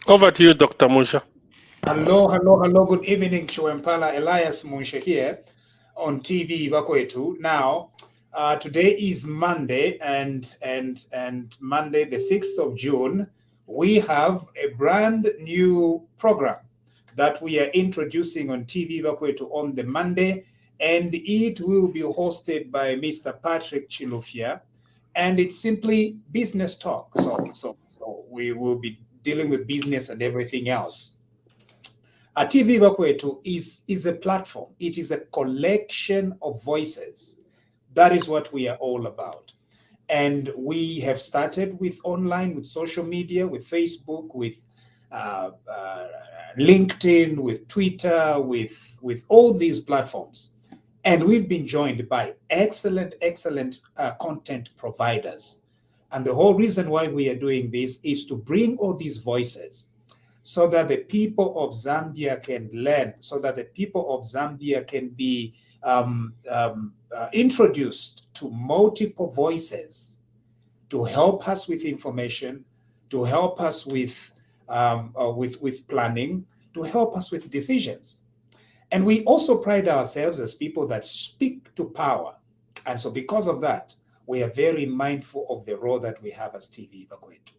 Over to you, Dr. Musha. Hello. Good evening, Chiwempala. Elias Munsha here on TVBakwetu. Now, today is Monday, and Monday, the 6th of June, we have a brand new program that we are introducing on TVBakwetu on the Monday, and it will be hosted by Mr. Patrick Chilufya, and it's simply business talk. So we will be dealing with business and everything else. TVBakwetu is a platform. It is a collection of voices. That is what we are all about. And we have started with online, with social media, with Facebook, with LinkedIn, with Twitter, with all these platforms. And we've been joined by excellent content providers. And the whole reason why we are doing this is to bring all these voices so that the people of Zambia can learn, so that the people of Zambia can be introduced to multiple voices to help us with information, to help us with planning, to help us with decisions. And we also pride ourselves as people that speak to power. And so because of that, we are very mindful of the role that we have as TVBakwetu.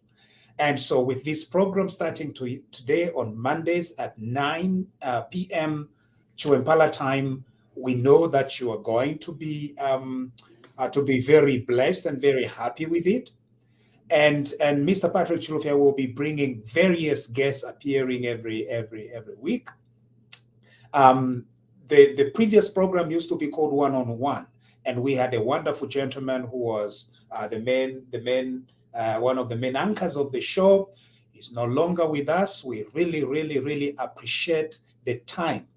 And so with this program starting today on Mondays at 9 p.m. Chiwempala time, we know that you are going to be very blessed and very happy with it. And Mr. Patrick Chilufya will be bringing various guests appearing every week. The previous program used to be called One on One, and we had a wonderful gentleman who was one of the main anchors of the show. He's no longer with us. We really appreciate the time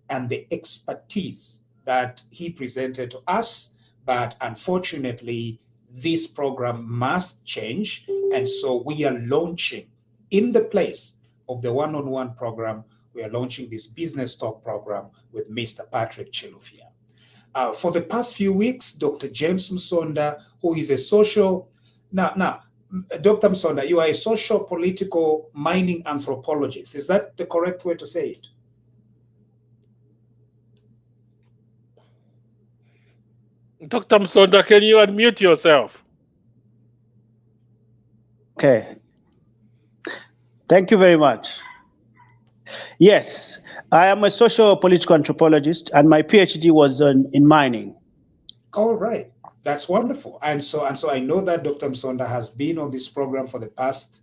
and the expertise that he presented to us. But unfortunately, this program must change. And so we are launching, in the place of the one-on-one program, we are launching this business talk program with Mr. Patrick Chilufya. For the past few weeks, Dr. James Musonda, who is a social... Now, Dr. Musonda, you are a social political mining anthropologist. Is that the correct way to say it? Dr. Musonda, can you unmute yourself? Okay. Thank you very much. Yes, I am a social political anthropologist, and my PhD was in mining. All right. That's wonderful. And so I know that Dr. Musonda has been on this program for the past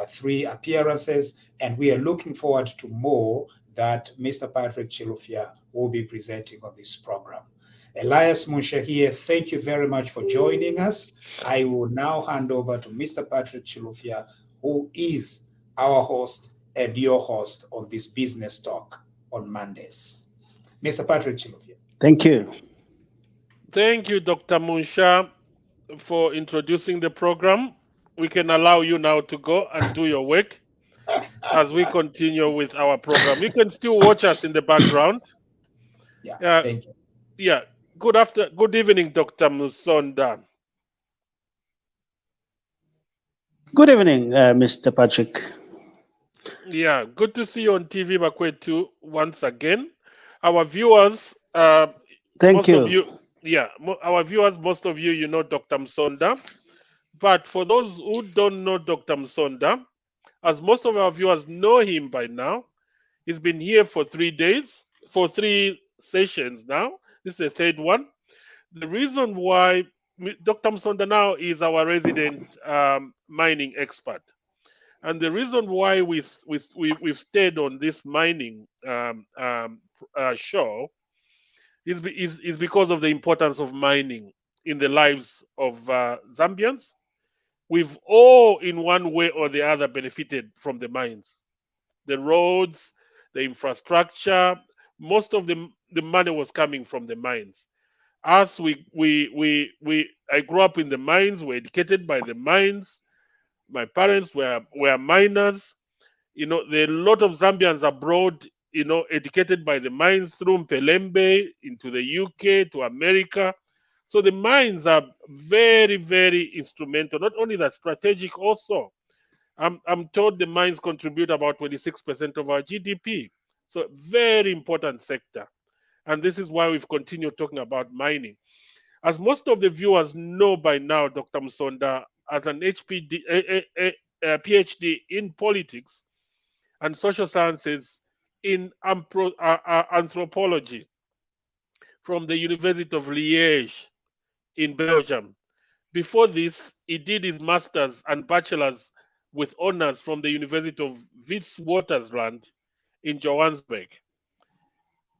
3 appearances, and we are looking forward to more that Mr. Patrick Chilufya will be presenting on this program. Elias Munsha here, thank you very much for joining us. I will now hand over to Mr. Patrick Chilufya, who is our host and your host on this business talk on Mondays. Mr. Patrick Chilufya. Thank you. Thank you, Dr. Munsha, for introducing the program. We can allow you now to go and do your work as we continue with our program. You can still watch us in the background. Yeah, thank you. Yeah, good evening, Dr. Musonda. Good evening, Mr. Patrick. Yeah, good to see you on TVBakwetu once again. Our viewers, Thank you. Our viewers, most of you, you know Dr. Musonda. But for those who don't know Dr. Musonda, as most of our viewers know him by now, he's been here for 3 days, for 3 sessions now. This is the third one. The reason why Dr. Musonda now is our resident mining expert. And the reason why we've stayed on this mining show is because of the importance of mining in the lives of Zambians. We've all, in one way or the other, benefited from the mines. The roads, the infrastructure, most of the money was coming from the mines. Us, I grew up in the mines, we're educated by the mines. My parents were miners. You know, there are a lot of Zambians abroad, you know, educated by the mines through Mpelembe into the UK to America. So the mines are very, very instrumental. Not only that, strategic also. I'm told the mines contribute about 26% of our GDP. So very important sector. And this is why we've continued talking about mining. As most of the viewers know by now, Dr. Musonda, as an PhD in politics and social sciences in anthropology from the University of Liège in Belgium. Before this, he did his master's and bachelor's with honors from the University of Witwatersrand in Johannesburg.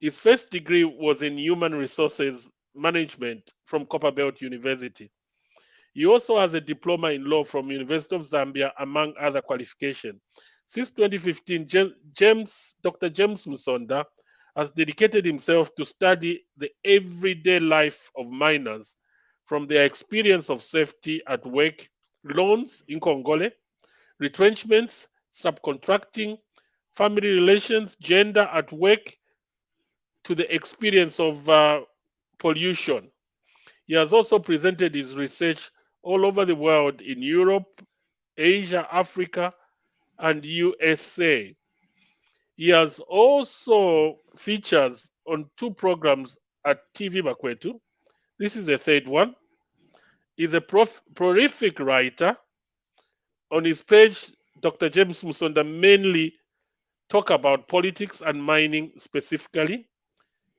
His first degree was in human resources management from Copperbelt University. He also has a diploma in law from University of Zambia, among other qualifications. Since 2015, Dr. James Musonda has dedicated himself to study the everyday life of miners, from their experience of safety at work, loans in Congole, retrenchments, subcontracting, family relations, gender at work, to the experience of pollution. He has also presented his research all over the world in Europe, Asia, Africa, and USA. He has also features on two programs at TVBakwetu. This is the third one. He's a prolific writer. On his page, Dr. James Musonda mainly talk about politics and mining specifically.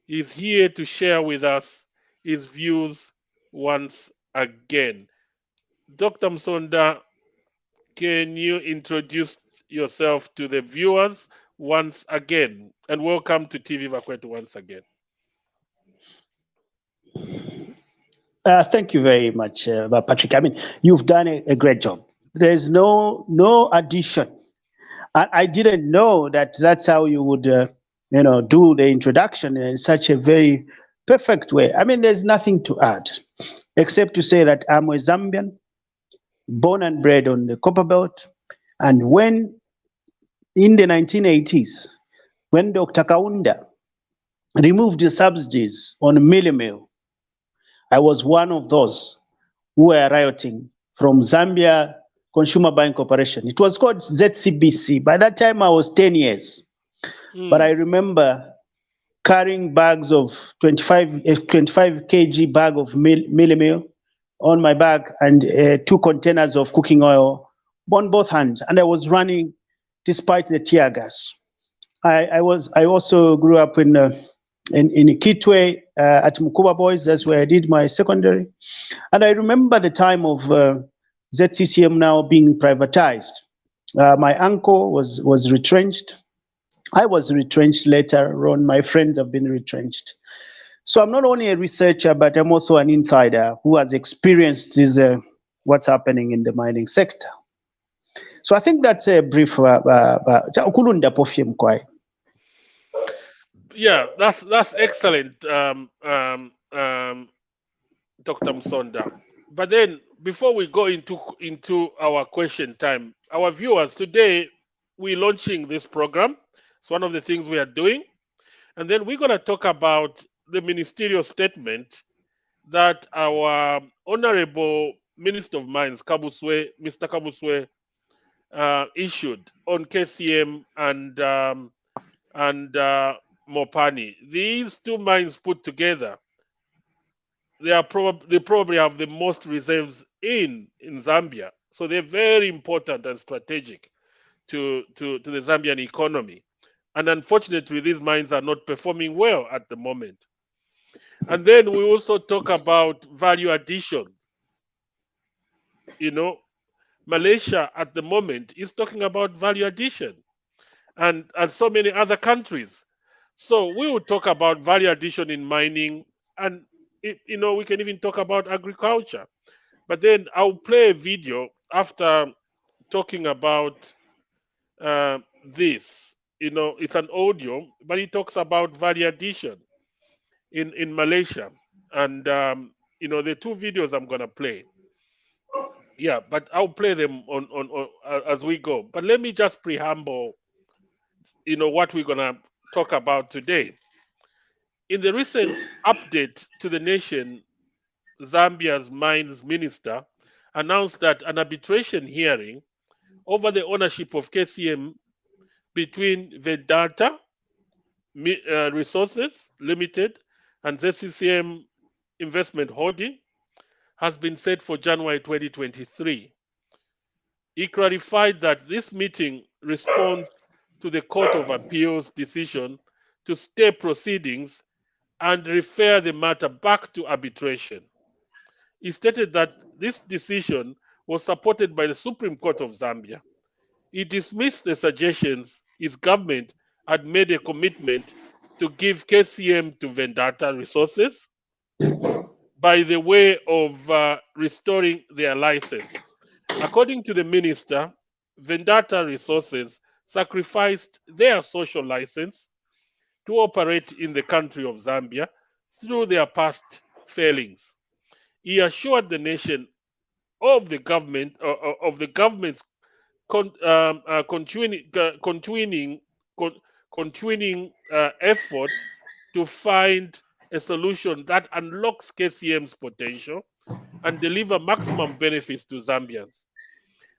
He's here to share with us his views once again. Dr. Musonda, can you introduce yourself to the viewers once again? And welcome to TVBakwetu once again. Thank you very much, Patrick. I mean, you've done a great job. There's no addition. I didn't know that that's how you would, do the introduction in such a very perfect way. I mean, there's nothing to add, except to say that I'm a Zambian, born and bred on the Copper Belt, and when in the 1980s, when Dr. Kaunda removed the subsidies on mealie meal, I was one of those who were rioting from Zambia Consumer Buying Corporation. It was called ZCBC. By that time, I was 10 years. But I remember carrying bags of 25 kg bag of mealie meal on my back and 2 containers of cooking oil on both hands. And I was running despite the tear gas. I also grew up in Kitwe at Mukuba Boys. That's where I did my secondary. And I remember the time of ZCCM now being privatized. My uncle was retrenched. I was retrenched later on. My friends have been retrenched. So I'm not only a researcher, but I'm also an insider who has experienced this, what's happening in the mining sector. So I think that's a brief. Yeah, that's excellent, Dr. Musonda. But then, before we go into our question time, our viewers, today we're launching this program. It's one of the things we are doing, and then we're going to talk about the ministerial statement that our Honorable Minister of Mines, Mr. Kabuswe, issued on KCM and Mopani. These two mines put together, they probably have the most reserves in Zambia. So they're very important and strategic to the Zambian economy. And unfortunately, these mines are not performing well at the moment. And then we also talk about value additions. Malaysia at the moment is talking about value addition, and so many other countries. So we will talk about value addition in mining, and we can even talk about agriculture. But then I'll play a video after talking about this. It's an audio, but it talks about value addition in Malaysia, and the two videos I'm gonna play. Yeah, but I'll play them on as we go. But let me just preamble, what we're gonna talk about today. In the recent update to the nation, Zambia's mines minister announced that an arbitration hearing over the ownership of KCM between Vedanta Resources Limited and ZCCM Investment Holding has been set for January 2023. He clarified that this meeting responds to the Court of Appeal's decision to stay proceedings and refer the matter back to arbitration. He stated that this decision was supported by the Supreme Court of Zambia. He dismissed the suggestions his government had made a commitment to give KCM to Vedanta Resources by the way of restoring their license. According to the minister, Vedanta Resources sacrificed their social license to operate in the country of Zambia through their past failings. He assured the nation of the government's continuing effort to find a solution that unlocks KCM's potential and deliver maximum benefits to Zambians.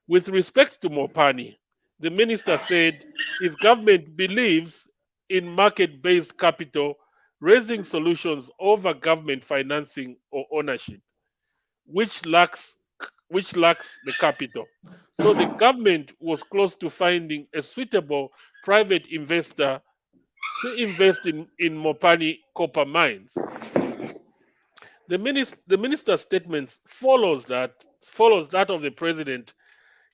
With respect to Mopani, the minister said his government believes in market-based capital raising solutions over government financing or ownership, which lacks which lacks the capital. So the government was close to finding a suitable private investor to invest in Mopani copper mines. The minister's statements follows that of the president,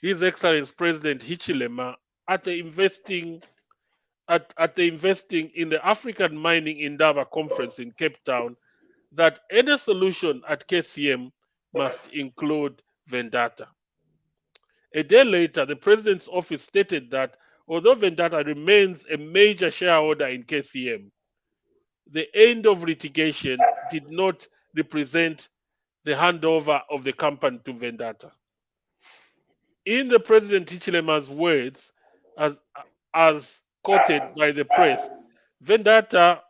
His Excellency President Hichilema, at the investing in the African Mining Endeavour Conference in Cape Town, that any solution at KCM must include Vendetta. A day later, the president's office stated that although Vendetta remains a major shareholder in KCM, the end of litigation did not represent the handover of the company to Vendetta. In the President Hichilema's words, as, as quoted by the press, Vendetta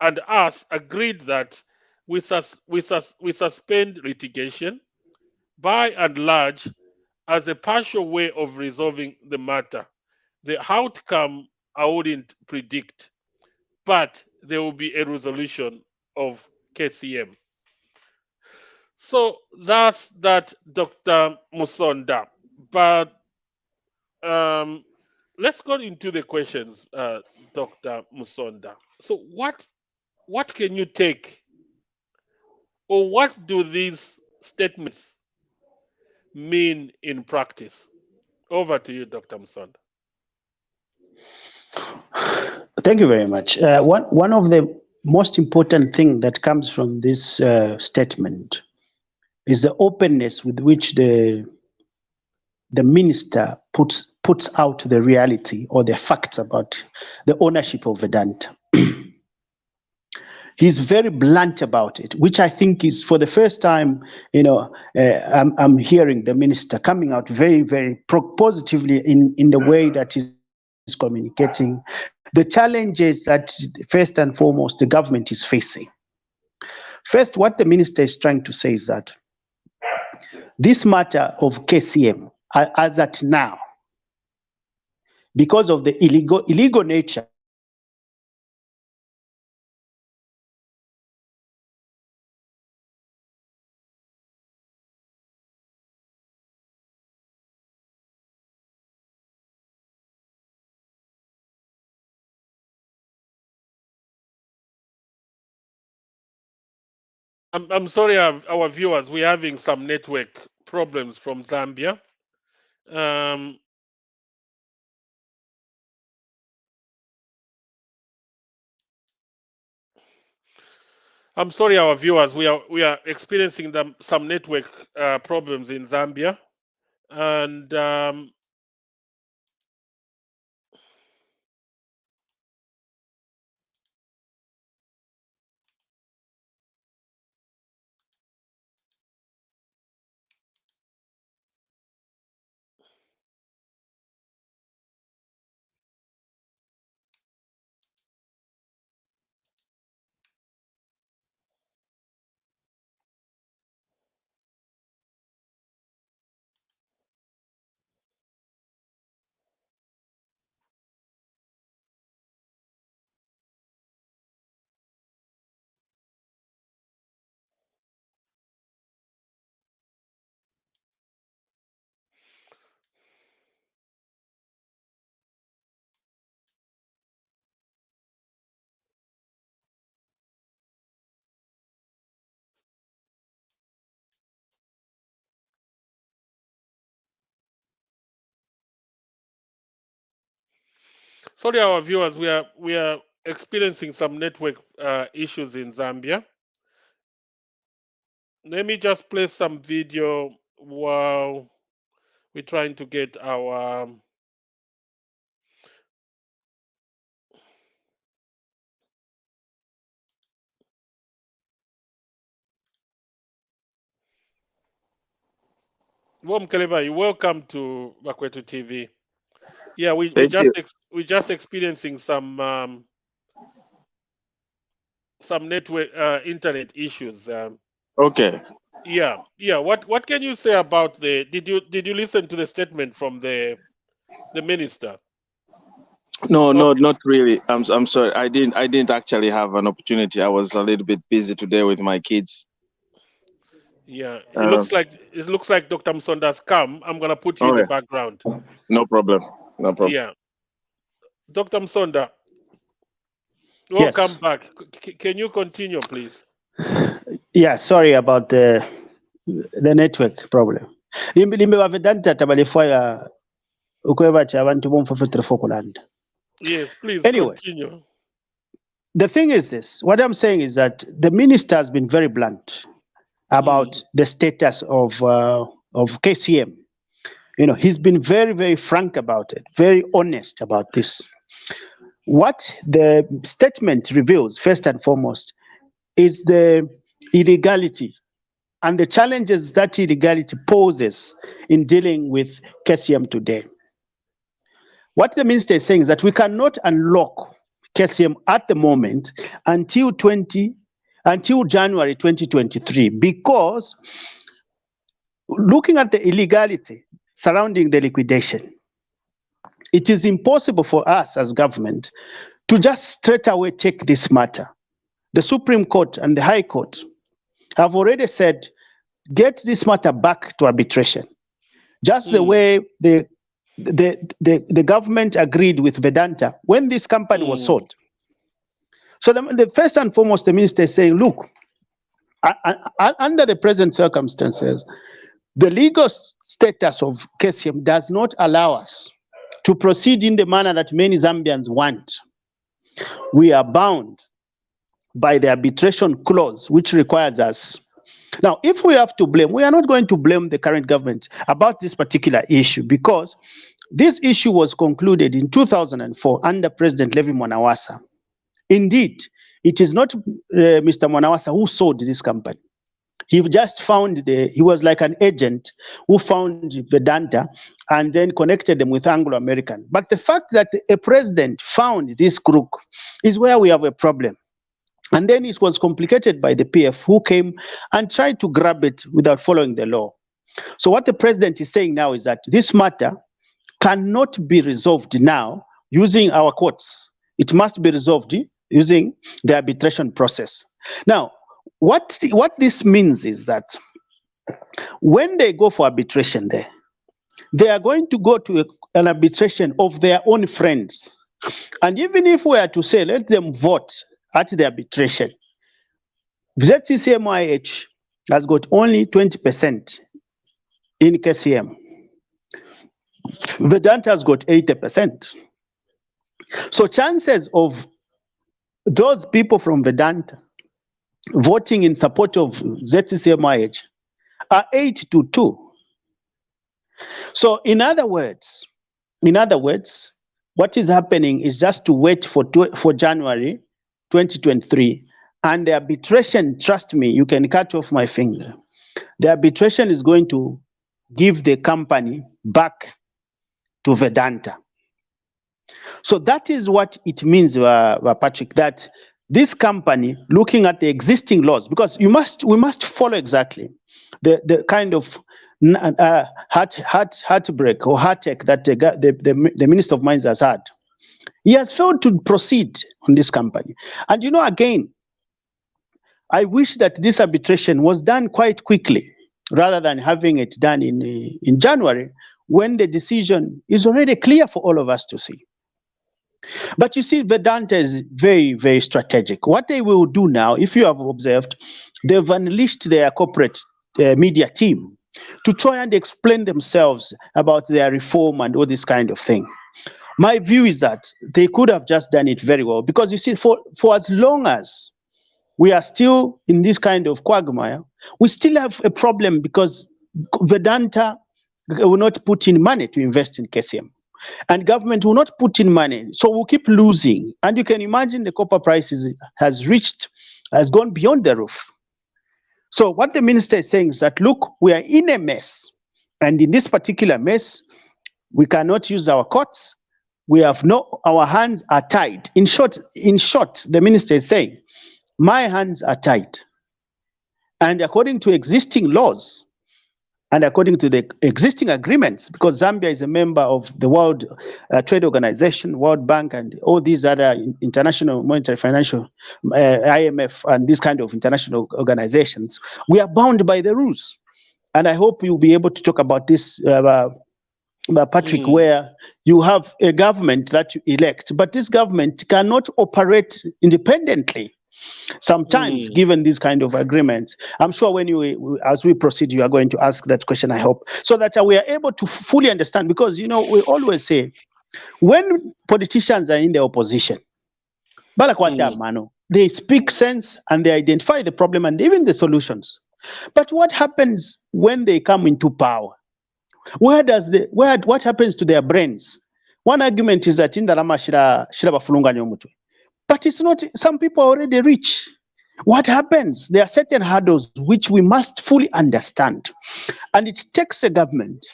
and us agreed that we suspend litigation by and large as a partial way of resolving the matter. The outcome I wouldn't predict, but there will be a resolution of KCM. So that's that, Dr. Musonda. But um, let's go into the questions, Dr. Musonda. So what can you take, or what do these statements mean in practice? Over to you, Dr. Musonda. Thank you very much. One of the most important thing that comes from this statement is the openness with which the minister puts out the reality or the facts about the ownership of Vedanta. He's very blunt about it, which I think is for the first time, I'm hearing the minister coming out very, very positively in the way that he's communicating the challenges that first and foremost the government is facing. First, what the minister is trying to say is that this matter of KCM, as at now, because of the illegal nature I'm sorry, our viewers, we're having some network problems from Zambia. Um, I'm sorry, our viewers, we are experiencing some network problems in Zambia, and sorry, our viewers, we are experiencing some network issues in Zambia. Let me just play some video while we're trying to get our Kaleba, you're welcome to Bakwetu TV. Yeah, we Thank you. we're just experiencing some network internet issues. Okay. Yeah. What can you say about the? Did you listen to the statement from the minister? No, Oh, not really. I'm sorry. I didn't actually have an opportunity. I was a little bit busy today with my kids. yeah. Uh, It looks like Dr. Musonda's come. I'm gonna put you in oh the yeah, background. no problem. No problem. Yeah, Dr. Musonda, welcome Yes. back. Can you continue, please? Yeah, sorry about the network problem. Limbe wa Vedanta tabalifaya ukweba cha abantu bomfafetera fokuland. Yes, please Anyway, continue. the thing is this, what I'm saying is that the minister has been very blunt about the status of KCM. You know, he's been very, very frank about it, very honest about this. What the statement reveals, first and foremost, is the illegality and the challenges that illegality poses in dealing with KCM today. What the minister is saying is that we cannot unlock KCM at the moment until January 2023, because looking at the illegality surrounding the liquidation, it is impossible for us as government to just straight away take this matter. The Supreme Court and the High Court have already said, get this matter back to arbitration. Just the way the government agreed with Vedanta when this company was sold. So the first and foremost, the minister is saying, look, under the present circumstances, the legal status of KCM does not allow us to proceed in the manner that many Zambians want. We are bound by the arbitration clause, which requires us. Now, if we have to blame, we are not going to blame the current government about this particular issue, because this issue was concluded in 2004 under President Levi Mwanawasa. Indeed, it is not Mr. Mwanawasa who sold this company. He just found he was like an agent who found Vedanta and then connected them with Anglo-American. But the fact that a president found this crook is where we have a problem. And then it was complicated by the PF, who came and tried to grab it without following the law. So what the president is saying now is that this matter cannot be resolved now using our courts. It must be resolved using the arbitration process. Now, what this means is that when they go for arbitration there, they are going to go to an arbitration of their own friends. And even if we are to say, let them vote at the arbitration, ZCCMIH has got only 20% in KCM. Vedanta has got 80%. So chances of those people from Vedanta voting in support of ZCCMIH are 8-2. So in other words, what is happening is just to wait for January 2023, and the arbitration, trust me, you can cut off my finger. The arbitration is going to give the company back to Vedanta. So that is what it means, Patrick, that this company, looking at the existing laws, because we must follow exactly the kind of heartbreak or heartache that the Minister of Mines has had. He has failed to proceed on this company. And you know, again, I wish that this arbitration was done quite quickly, rather than having it done in January, when the decision is already clear for all of us to see. But you see, Vedanta is very, very strategic. What they will do now, if you have observed, they've unleashed their corporate media team to try and explain themselves about their reform and all this kind of thing. My view is that they could have just done it very well, because you see, for as long as we are still in this kind of quagmire. We still have a problem because Vedanta will not put in money to invest in KCM. And government will not put in money. So we'll keep losing. And you can imagine the copper prices has gone beyond the roof. So what the minister is saying is that, look, we are in a mess. And in this particular mess, we cannot use our courts. Our hands are tied. In short, the minister is saying, my hands are tied. And according to existing laws, and according to the existing agreements, because Zambia is a member of the World Trade Organization, World Bank, and all these other international monetary financial, IMF, and these kind of international organizations, we are bound by the rules. And I hope you'll be able to talk about this, Patrick, where you have a government that you elect, but this government cannot operate independently. Sometimes, given these kind of agreements, I'm sure as we proceed, you are going to ask that question, I hope, so that we are able to fully understand, because, we always say, when politicians are in the opposition, they speak sense and they identify the problem and even the solutions. But what happens when they come into power? What happens to their brains? One argument is that but it's not. Some people are already rich. What happens? There are certain hurdles which we must fully understand. And it takes a government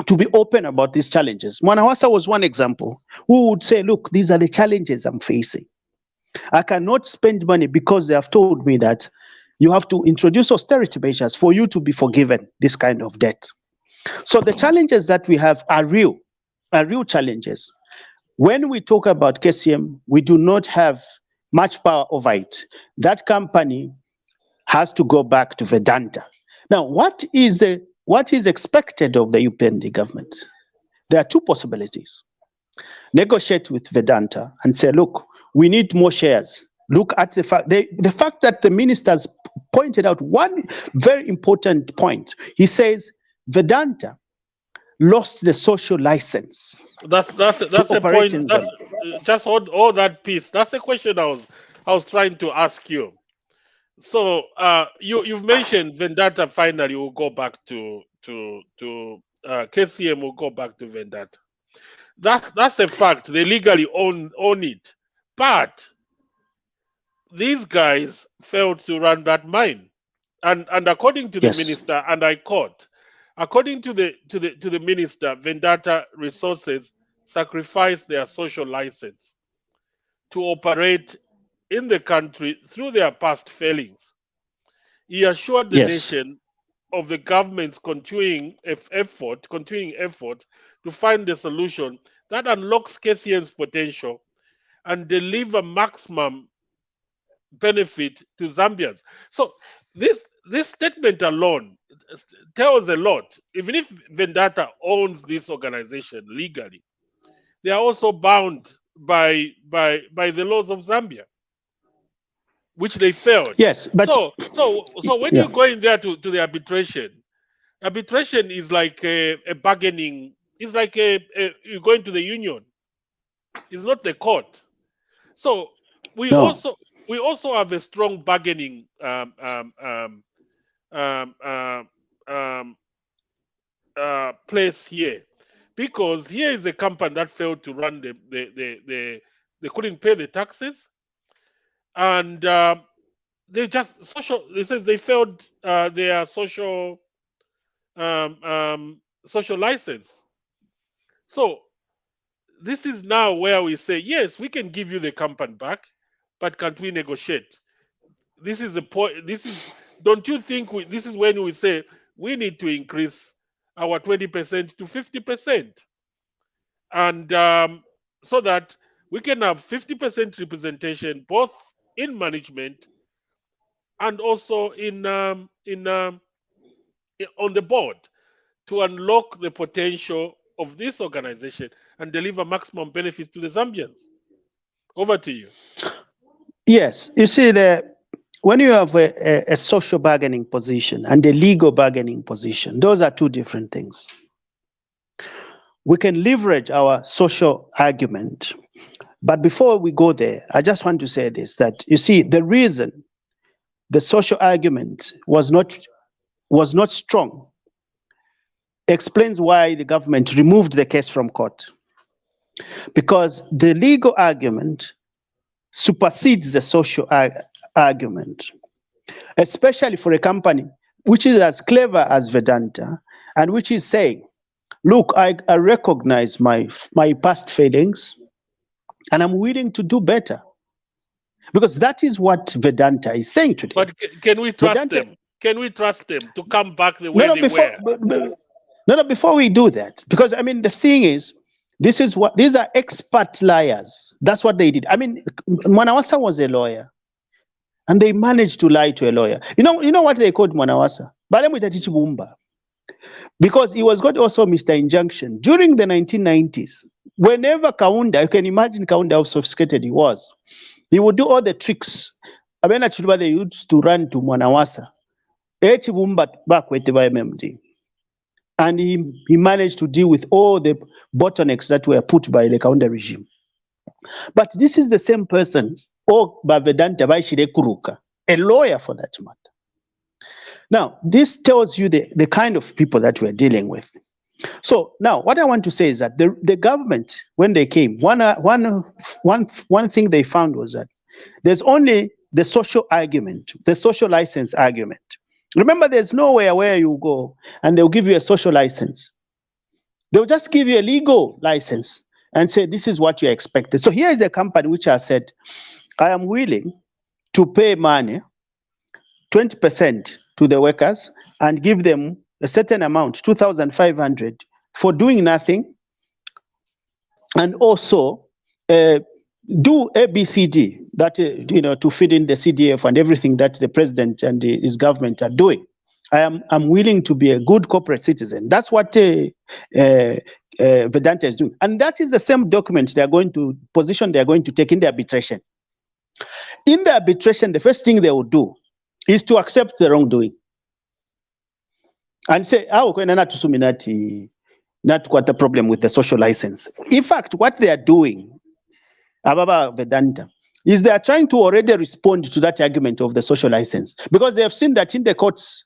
to be open about these challenges. Mwanawasa was one example who would say, look, these are the challenges I'm facing. I cannot spend money because they have told me that you have to introduce austerity measures for you to be forgiven this kind of debt. So the challenges that we have are real challenges. When we talk about KCM, we do not have much power over it. That company has to go back to Vedanta. Now, what is expected of the UPND government? There are two possibilities. Negotiate with Vedanta and say, look, we need more shares. Look at the fact that the ministers pointed out one very important point. He says Vedanta lost the social license. That's a point. Just all that piece. That's the question I was trying to ask you. So you've mentioned Vedanta finally will go back to KCM will go back to Vedanta. That's a fact. They legally own it, but these guys failed to run that mine, and according to the minister, and I quote, according to the minister, Vedanta Resources sacrificed their social license to operate in the country through their past failings. He assured the nation of the government's continuing effort to find a solution that unlocks KCM's potential and deliver maximum benefit to Zambians. So this statement alone tells a lot. Even if Vedanta owns this organization legally, they are also bound by the laws of Zambia, which they failed. Yes, but so when you go in there to the arbitration is like a bargaining. It's like you going to the union. It's not the court. So we also have a strong bargaining place here, because here is a company that failed to run they couldn't pay the taxes, and they just they failed their social license. So this is now where we say, yes, we can give you the company back, but can't we negotiate? This is the point. Don't you think this is when we say we need to increase our 20% to 50%, and so that we can have 50% representation both in management and also on the board, to unlock the potential of this organization and deliver maximum benefits to the Zambians. Over to you. Yes, you see, when you have a social bargaining position and a legal bargaining position, those are two different things. We can leverage our social argument, but before we go there, I just want to say this, that you see, the reason the social argument was not strong explains why the government removed the case from court. Because the legal argument supersedes the social argument, especially for a company which is as clever as Vedanta and which is saying, look, I recognize my past failings and I'm willing to do better. Because that is what Vedanta is saying today. But can we trust Vedanta, them? Can we trust them to come back the way they were? No, before we do that, because I mean, the thing is, these are expert liars. That's what they did. I mean, Mwanawasa was a lawyer, and they managed to lie to a lawyer. You know what they called Mwanawasa? Because he was got also Mr. Injunction. During the 1990s, whenever Kaunda, you can imagine Kaunda how sophisticated he was, he would do all the tricks. Abena Chiluba, they used to run to Mwanawasa. Bakwete by MMD. And he managed to deal with all the bottlenecks that were put by the Kaunda regime. But this is the same person, by Vedanta, by Shire Kuruka, a lawyer for that matter. Now, this tells you the kind of people that we're dealing with. So now, what I want to say is that the government, when they came, one thing they found was that there's only the social argument, the social license argument. Remember, there's nowhere where you go and they'll give you a social license. They'll just give you a legal license and say, this is what you're expected. So here is a company which has said, I am willing to pay money, 20% to the workers and give them a certain amount, 2,500, for doing nothing, and also do ABCD, that to feed in the CDF and everything that the president and his government are doing. I'm willing to be a good corporate citizen. That's what Vedanta is doing, and that is the same document they are going to take in the arbitration. In the arbitration, the first thing they will do is to accept the wrongdoing and say, not got a problem with the social license. In fact, what they are doing, Ababa Vedanta, is they are trying to already respond to that argument of the social license, because they have seen that in the courts,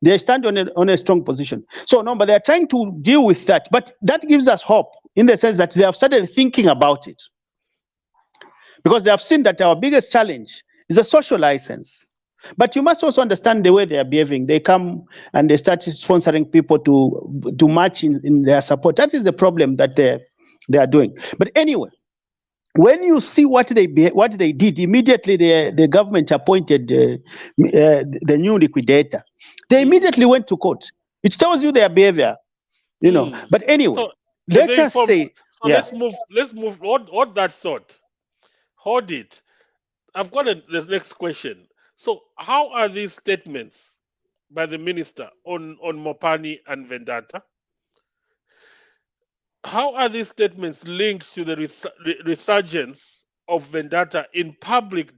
they stand on a strong position. So no, but they are trying to deal with that. But that gives us hope in the sense that they have started thinking about it, because they have seen that our biggest challenge is a social license. But you must also understand the way they are behaving. They come and they start sponsoring people to march in their support. That is the problem that they are doing. But anyway, when you see what they did, immediately the government appointed the new liquidator. They immediately went to court. It tells you their behavior, But anyway, so let us say. So yeah. Let's move. What that thought? Hold it. I've got the next question. So, how are these statements by the minister on Mopani and Vedanta? How are these statements linked to the resurgence of Vedanta in public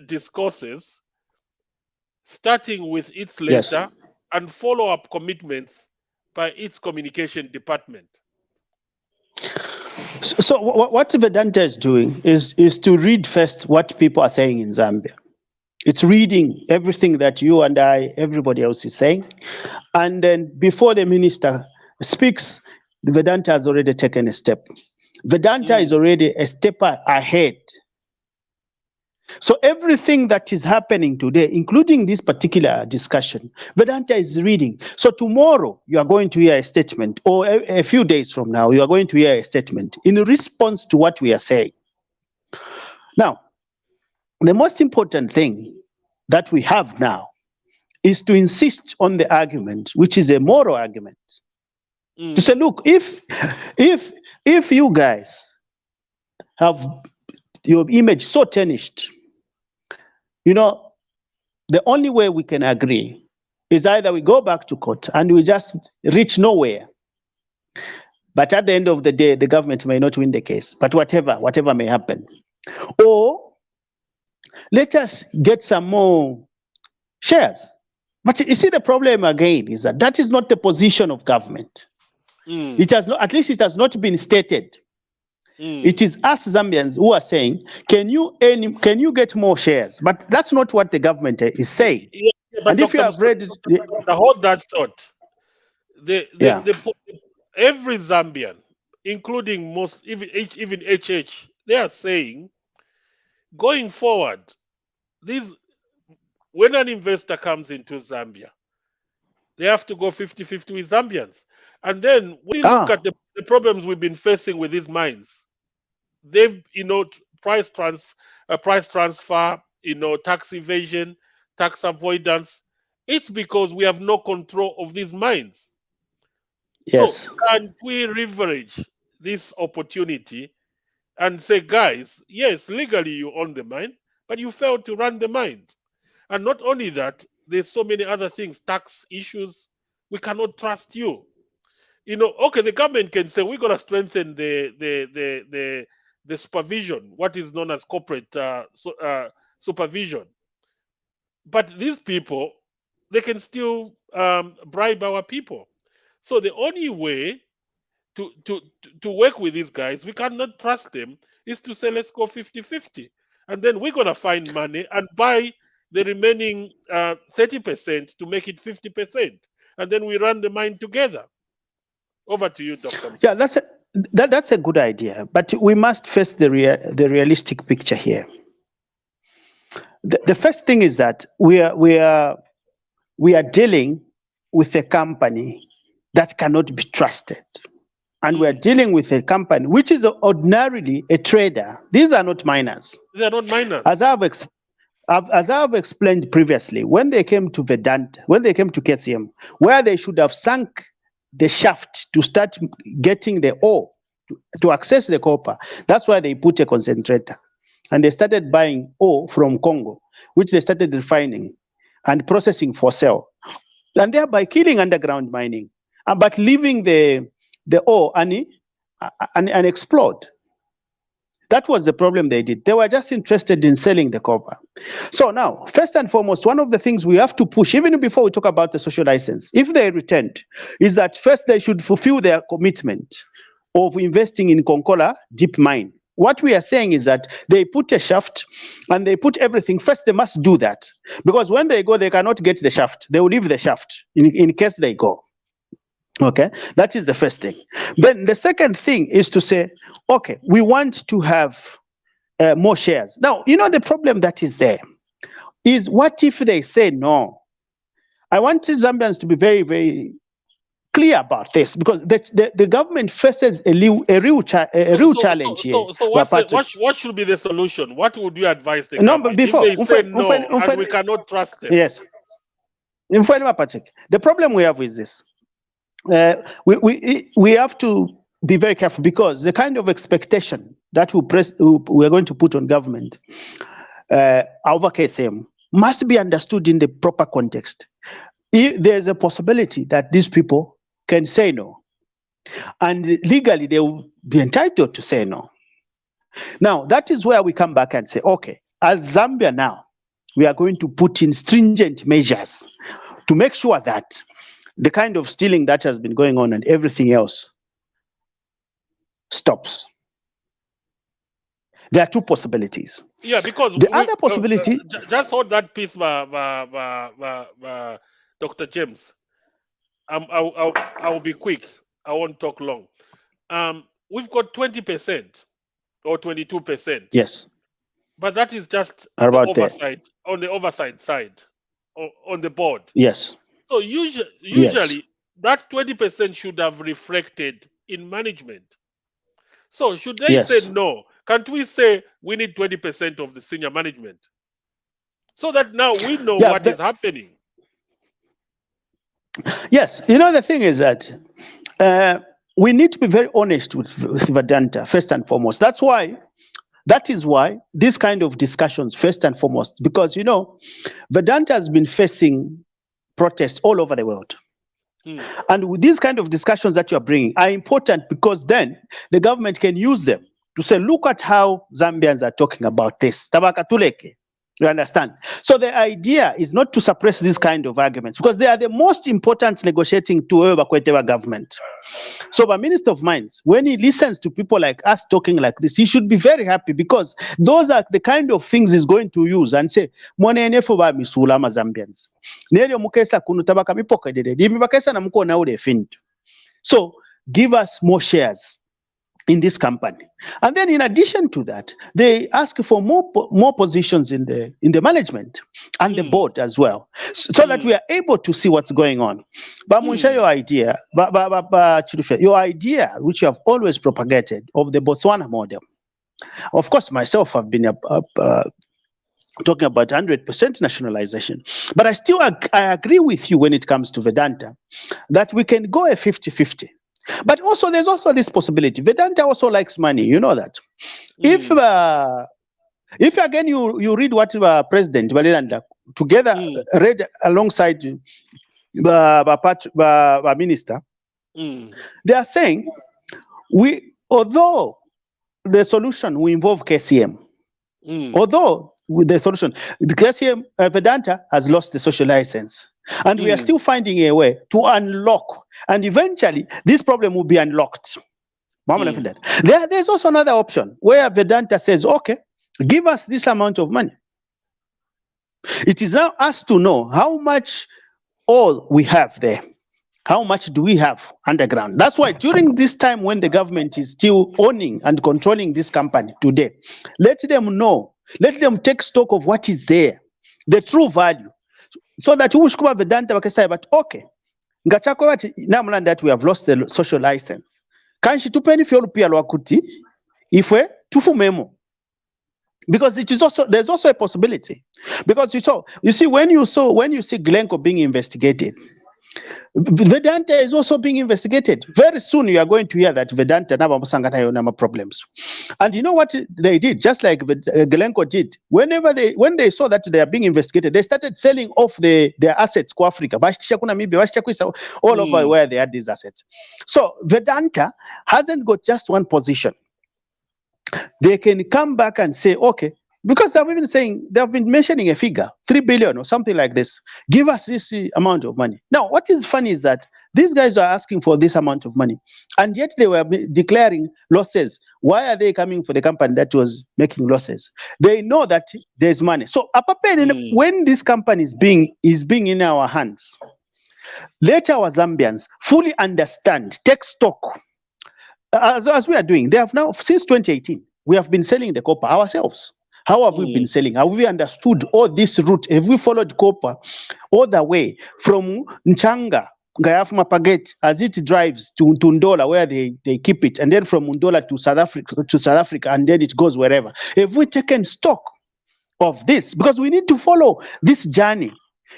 discourses, starting with its letter and follow-up commitments by its communication department? So what Vedanta is doing is to read first what people are saying in Zambia. It's reading everything that you and I, everybody else is saying. And then before the minister speaks, the Vedanta has already taken a step. Vedanta is already a step ahead. So everything that is happening today, including this particular discussion, Vedanta is reading. So tomorrow you are going to hear a statement, or a few days from now, you are going to hear a statement in response to what we are saying. Now, the most important thing that we have now is to insist on the argument, which is a moral argument. To say, look, if you guys have your image so tarnished, the only way we can agree is either we go back to court and we just reach nowhere. But at the end of the day, the government may not win the case, but whatever may happen. Or let us get some more shares. But you see, the problem again is that is not the position of government. It has not, at least it has not been stated. It is us Zambians who are saying, can you get more shares? But that's not what the government is saying. Yeah, but And if you Dr. have read, hold that thought. yeah, Every Zambian, including most, even HH, they are saying, going forward, when an investor comes into Zambia, they have to go 50-50 with Zambians. And then when you look at the problems we've been facing with these mines, they've, price transfer, tax evasion, tax avoidance. It's because we have no control of these mines. yes. So can we leverage this opportunity and say, guys, yes, legally you own the mine, but you failed to run the mine. And not only that, there's so many other things, tax issues. We cannot trust you. Okay, the government can say we're gonna strengthen the supervision, what is known as corporate supervision. But these people, they can still bribe our people. So the only way to work with these guys, we cannot trust them, is to say let's go 50-50, and then we're gonna find money and buy the remaining 30% to make it 50%, and then we run the mine together. Over to you, Dr. Musonda. Yeah, that's a good idea, but we must face the realistic picture here. The first thing is that we are dealing with a company that cannot be trusted. And we're dealing with a company which is ordinarily a trader. These are not miners. They are not miners. As I've explained previously, when they came to Vedanta, when they came to KCM, where they should have sunk the shaft to start getting the ore, to access the copper, that's why they put a concentrator. And they started buying ore from Congo, which they started refining and processing for sale. And thereby killing underground mining, but leaving the ore unexplored. That was the problem they did. They were just interested in selling the copper. So now, first and foremost, one of the things we have to push, even before we talk about the social license, if they returned, is that first they should fulfill their commitment of investing in Konkola deep mine. What we are saying is that they put a shaft and they put everything. First, they must do that. Because when they go, they cannot get the shaft. They will leave the shaft in case they go. Okay, that is the first thing. Then the second thing is to say, okay, we want to have more shares. Now, the problem that is there is, what if they say no? I want Zambians to be very, very clear about this, because the government faces a real challenge here. So what should be the solution? What would you advise the government if they say no and we cannot trust them? Yes. Patrick, the problem we have is this. We have to be very careful, because the kind of expectation that we're going to put on government over KCM must be understood in the proper context. There's a possibility that these people can say no, and legally they will be entitled to say no. Now, that is where we come back and say, okay, as Zambia now, we are going to put in stringent measures to make sure that the kind of stealing that has been going on and everything else stops. There are two possibilities. Yeah, because the other possibility. Just hold that piece, Dr. James. I'll be quick. I won't talk long. We've got 20% or 22%. Yes. But that is just the oversight, on the oversight side, on the board. Yes. So usually that 20% should have reflected in management. So should they say no? Can't we say we need 20% of the senior management, so that now we know what is happening? Yes, the thing is that we need to be very honest with Vedanta, first and foremost. That is why this kind of discussions, first and foremost, because Vedanta has been facing protests all over the world. And with these kind of discussions that you are bringing are important, because then the government can use them to say, look at how Zambians are talking about this. Tabaka tuleke. You understand? So the idea is not to suppress these kind of arguments, because they are the most important negotiating tool of Bakwete government. So the Minister of Mines, when he listens to people like us talking like this, he should be very happy, because those are the kind of things he's going to use and say, "Mwane for ba misula ma Zambians. Nelio mukesa kunu tabaka mipoka dede. Dimi bakesa na mko na ule fintu. So give us more shares in this company." And then in addition to that, they ask for more positions in the management and the board as well, so that we are able to see what's going on. But Munsha, your idea, Chilufya, your idea, which you have always propagated, of the Botswana model. Of course, myself, I've been talking about 100% nationalization, but I agree with you when it comes to Vedanta, that we can go a 50-50. But also, there's also this possibility. Vedanta also likes money. You know that. If again you read what President Vedanta together read alongside the minister, they are saying although the solution will involve KCM, although with the solution, the KCM Vedanta has lost the social license. And we are still finding a way to unlock, and eventually this problem will be unlocked. There's also another option where Vedanta says, okay, give us this amount of money. It is now us to know how much oil we have there. How much do we have underground? That's why during this time when the government is still owning and controlling this company today, let them know, let them take stock of what is there, the true value. So that ushkuba Vedanta wakasai, but okay, ngachako wati namland that we have lost the social license. Kanshi tupeni fiolu pia lwakuti ifwe tufumemo. Because it is also, there's also a possibility. Because you see when you see Glencoe being investigated, Vedanta is also being investigated. Very soon you are going to hear that Vedanta nama problems. And you know what they did? Just like Glencoe did. When they saw that they are being investigated, they started selling off their assets to Africa. All over where they had these assets. So Vedanta hasn't got just one position. They can come back and say, okay, because they've been mentioning a figure, 3 billion or something like this. Give us this amount of money. Now, what is funny is that these guys are asking for this amount of money, and yet they were declaring losses. Why are they coming for the company that was making losses? They know that there's money. So, when this company is being in our hands, let our Zambians fully understand, take stock, as we are doing. They have now, since 2018, we have been selling the copper ourselves. How have we been selling? Have we understood all this route? Have we followed copper all the way from Nchanga, Gayafuma Paget, as it drives to Ndola, where they keep it, and then from Ndola to South Africa, and then it goes wherever? Have we taken stock of this? Because we need to follow this journey.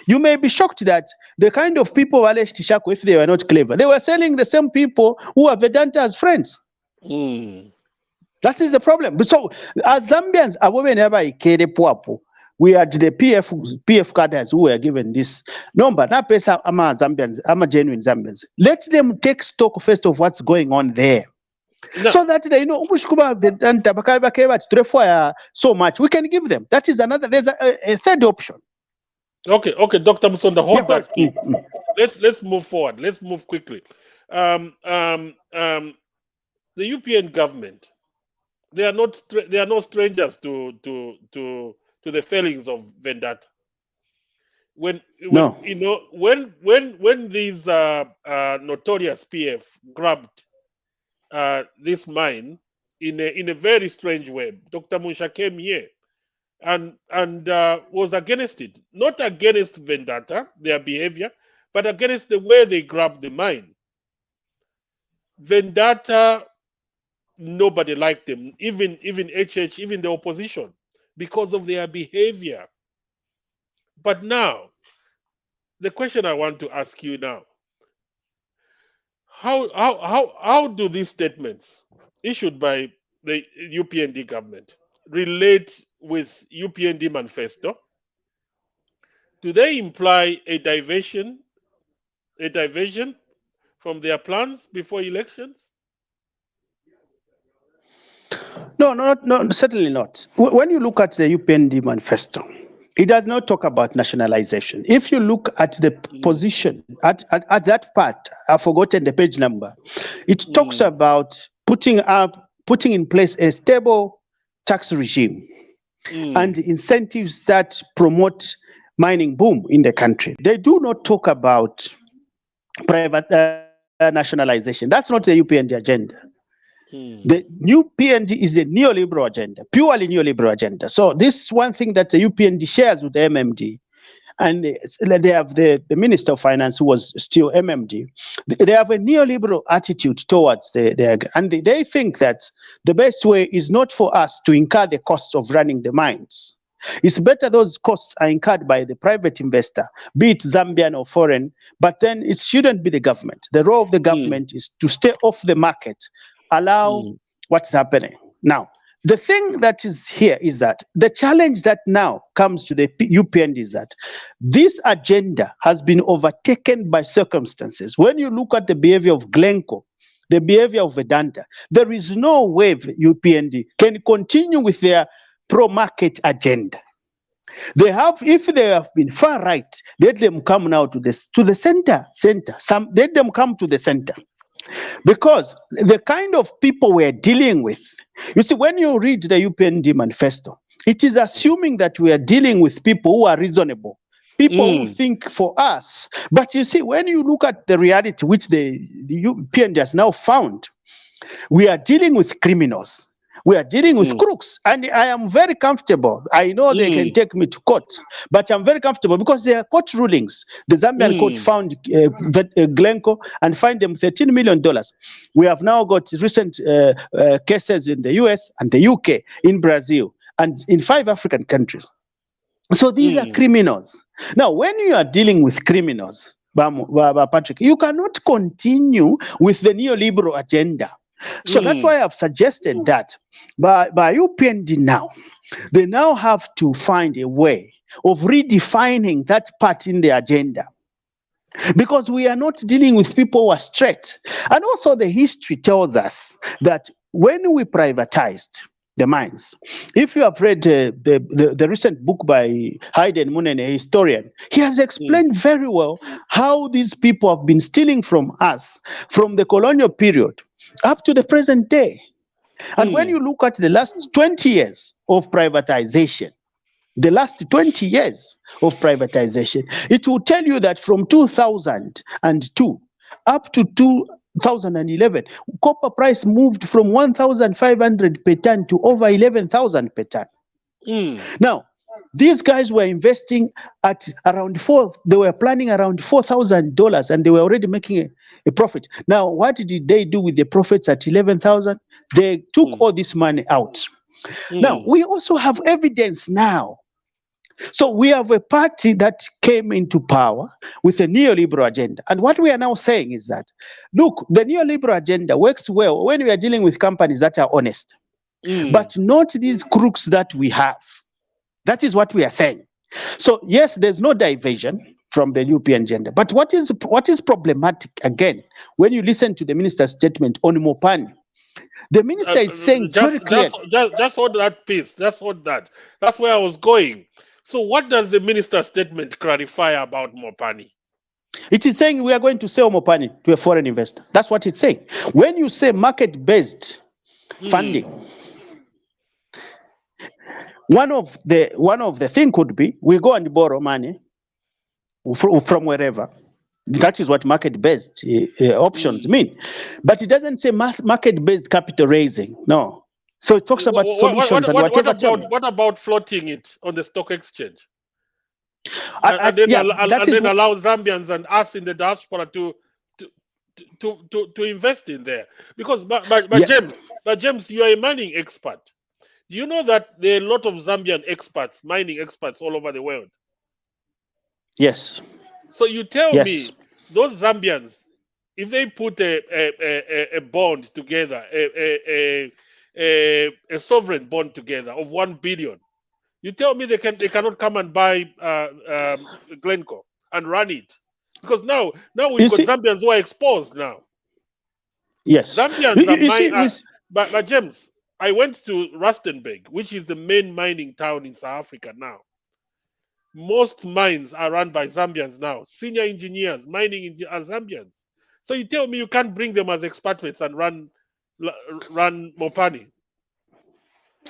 You may be shocked that the kind of people Walesh Tishako, if they were not clever, they were selling the same people who are Vedanta as friends. That is the problem. So, as Zambians, we are the PF cadres who were given this number. Now, Zambians, genuine Zambians. Let them take stock first of what's going on there. No. So that they know so much. We can give them. That is another. There's a third option. Okay, Dr. Musonda, hold that. Let's move forward. Let's move quickly. The European government, they are no strangers to the failings of Vedanta. When these notorious PF grabbed this mine in a very strange way, Dr. Munsha came here and was against it, not against Vedanta, their behavior, but against the way they grabbed the mine. Vedanta, nobody liked them, even HH, even the opposition, because of their behavior. But now, the question I want to ask you now: how do these statements issued by the UPND government relate with UPND manifesto? Do they imply a diversion from their plans before elections? No, certainly not. When you look at the UPND manifesto, It does not talk about nationalization. If you look at the position, at that part, I've forgotten the page number, it talks about putting in place a stable tax regime and incentives that promote mining boom in the country. They do not talk about private nationalization. That's not the UPND agenda. The new PNG is a neoliberal agenda, purely neoliberal agenda. So this is one thing that the UPND shares with the MMD. And they have the Minister of Finance, who was still MMD. They have a neoliberal attitude towards and they think that the best way is not for us to incur the cost of running the mines. It's better those costs are incurred by the private investor, be it Zambian or foreign, but then it shouldn't be the government. The role of the government is to stay off the market, allow what's happening. Now, the thing that is here is that the challenge that now comes to the UPND is that this agenda has been overtaken by circumstances. When you look at the behavior of Glencore, the behavior of Vedanta, there is no way UPND can continue with their pro-market agenda. They have, if they have been far right, let them come now to the center. Let them come to the center. Because the kind of people we're dealing with, you see, when you read the UPND manifesto, it is assuming that we are dealing with people who are reasonable, people who think for us. But you see, when you look at the reality which the UPND has now found, we are dealing with criminals. We are dealing with crooks, and I am very comfortable. I know they can take me to court, but I'm very comfortable because there are court rulings. The Zambian court found Glencore and fined them $13 million. We have now got recent cases in the US and the UK, in Brazil, and in 5 African countries. So these are criminals. Now, when you are dealing with criminals, Patrick, you cannot continue with the neoliberal agenda. So that's why I've suggested that by UPND now, they now have to find a way of redefining that part in the agenda. Because we are not dealing with people who are straight. And also the history tells us that when we privatized the mines, if you have read the recent book by Hayden Munen, a historian, he has explained very well how these people have been stealing from us from the colonial period up to the present day. And when you look at the last 20 years of privatization, it will tell you that from 2002 up to 2011, copper price moved from 1,500 per ton to over 11,000 per ton. Now, these guys were investing at around they were planning around $4,000, and they were already making a profit. Now, what did they do with the profits at 11,000? They took all this money out. Now, we also have evidence now. So we have a party that came into power with a neoliberal agenda. And what we are now saying is that, look, the neoliberal agenda works well when we are dealing with companies that are honest, but not these crooks that we have. That is what we are saying. So yes, there's no diversion from the European agenda. But what is problematic, again, when you listen to the minister's statement on Mopani, the minister is saying very clearly. Just hold that piece. Just hold that. That's where I was going. So what does the minister's statement clarify about Mopani? It is saying we are going to sell Mopani to a foreign investor. That's what it's saying. When you say market-based funding, one of the thing could be we go and borrow money from wherever. That is what market-based options mean. But it doesn't say market-based capital raising. No. So it talks about solutions and whatever. What about floating it on the stock exchange? And then allow Zambians and us in the diaspora to invest in there. Because, James, you are a mining expert. Do you know that there are a lot of Zambian experts, mining experts all over the world? Yes. So you tell me, those Zambians, if they put a bond together, a sovereign bond together of 1 billion, you tell me they cannot come and buy Glencore and run it, because now we've got Zambians who are exposed now. Yes, Zambians but James, I went to Rustenburg, which is the main mining town in South Africa now. most mines are run by Zambians now. Senior engineers, mining are Zambians. So you tell me you can't bring them as expatriates and run Mopani?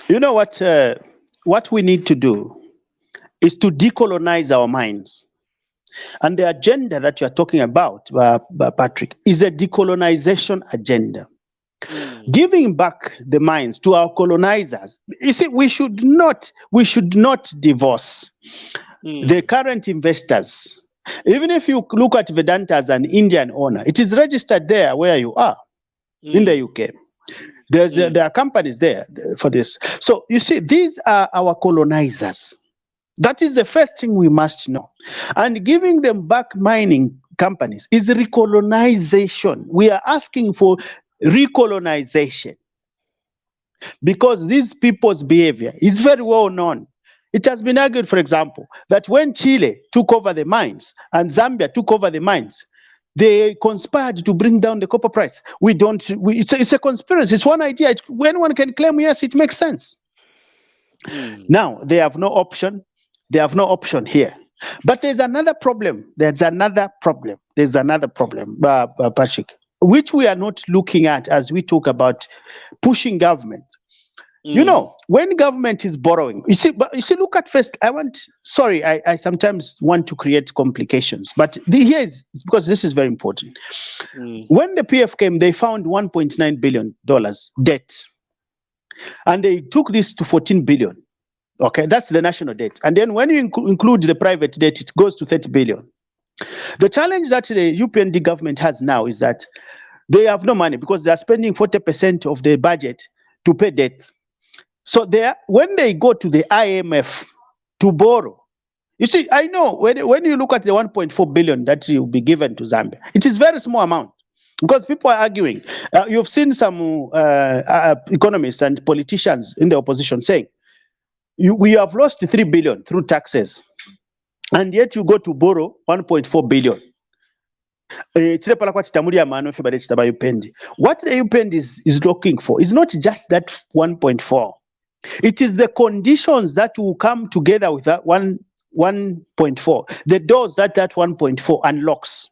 You know what we need to do is to decolonize our minds. And the agenda that you are talking about, Patrick, is a decolonization agenda. Giving back the mines to our colonizers. You see, we should not divorce the current investors. Even if you look at Vedanta as an Indian owner, it is registered there where you are in the UK. There are companies there for this. So you see, these are our colonizers. That is the first thing we must know. And giving them back mining companies is recolonization. We are asking for recolonization because these people's behavior is very well known. It has been argued, for example, that when Chile took over the mines and Zambia took over the mines, they conspired to bring down the copper price. It's a conspiracy. It's one idea. When one can claim, yes, it makes sense. Now, they have no option. They have no option here. But there's another problem. Patrick, which we are not looking at as we talk about pushing government. You know, when government is borrowing, you see, look at first. I sometimes want to create complications, but here is because this is very important. When the PF came, they found $1.9 billion debt, and they took this to 14 billion. Okay, that's the national debt. And then when you include the private debt, it goes to 30 billion. The challenge that the UPND government has now is that they have no money because they are spending 40% of their budget to pay debt. So when they go to the IMF to borrow, you see, I know when you look at the 1.4 billion that will be given to Zambia, it is very small amount because people are arguing. You've seen some economists and politicians in the opposition saying, we have lost 3 billion through taxes, and yet you go to borrow 1.4 billion. What the UPND is looking for is not just that 1.4. It is the conditions that will come together with that 1.4, the doors that 1.4 unlocks.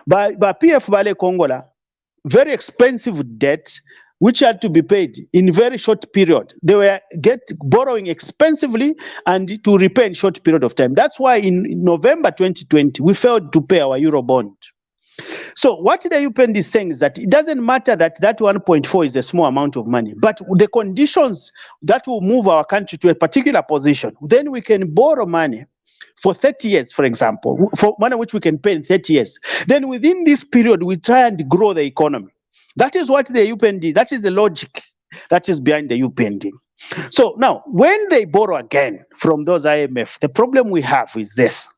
By PF Vale Congola, very expensive debt which had to be paid in very short period. They were borrowing expensively and to repay in short period of time. That's why in November 2020, we failed to pay our Euro bond. So what the UPND is saying is that it doesn't matter that 1.4 is a small amount of money, but the conditions that will move our country to a particular position, then we can borrow money for 30 years, for example, for money which we can pay in 30 years. Then within this period, we try and grow the economy. That is what the UPND, that is the logic that is behind the UPND. So now, when they borrow again from those IMF, the problem we have is this.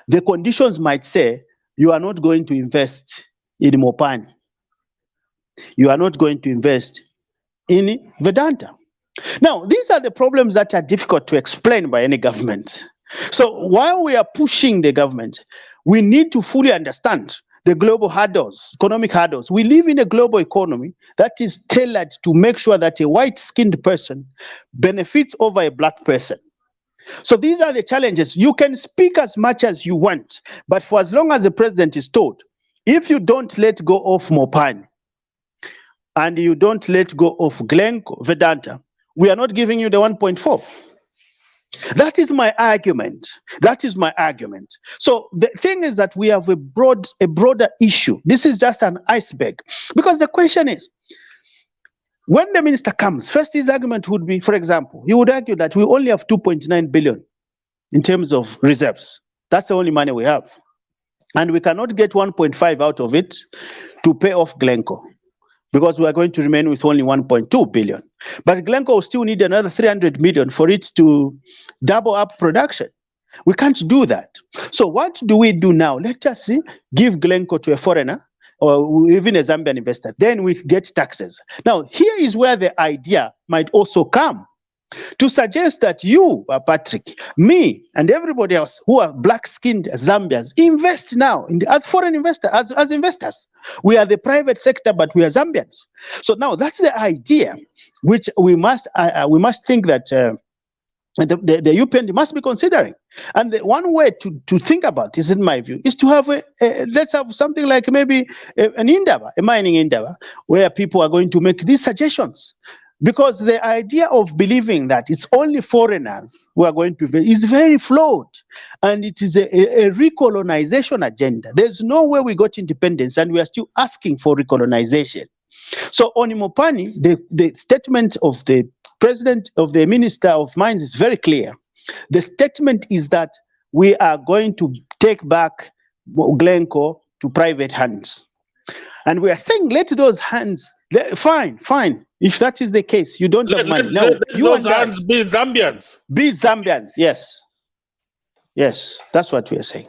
The conditions might say, you are not going to invest in Mopani. You are not going to invest in Vedanta. Now, these are the problems that are difficult to explain by any government. So while we are pushing the government, we need to fully understand the global hurdles, economic hurdles. We live in a global economy that is tailored to make sure that a white-skinned person benefits over a black person. So these are the challenges. You can speak as much as you want, but for as long as the president is told, if you don't let go of Mopani and you don't let go of Glencore, Vedanta, we are not giving you the 1.4. That is my argument. So the thing is that we have a broader issue. This is just an iceberg. Because the question is, when the minister comes, first his argument would be, for example, he would argue that we only have 2.9 billion in terms of reserves. That's the only money we have. And we cannot get 1.5 out of it to pay off Glencore, because we are going to remain with only 1.2 billion. But Glencore will still need another 300 million for it to double up production. We can't do that. So what do we do now? Let us give Glencore to a foreigner or even a Zambian investor. Then we get taxes. Now, here is where the idea might also come to suggest that you, Patrick, me, and everybody else who are black-skinned Zambians invest now as foreign investors, as investors. We are the private sector, but we are Zambians. So now that's the idea, which we must think that And the UPND must be considering. And the one way to think about this, in my view, is to have let's have something like maybe an endeavor, a mining endeavor, where people are going to make these suggestions. Because the idea of believing that it's only foreigners who are going to is very flawed. And it is a recolonization agenda. There's no way we got independence and we are still asking for recolonization. So on Mopani, the statement of the president of the Minister of Mines is very clear. The statement is that we are going to take back Glencore to private hands. And we are saying, let those hands, fine. If that is the case, you don't have money. Let those hands be Zambians. Be Zambians, yes. Yes, that's what we are saying.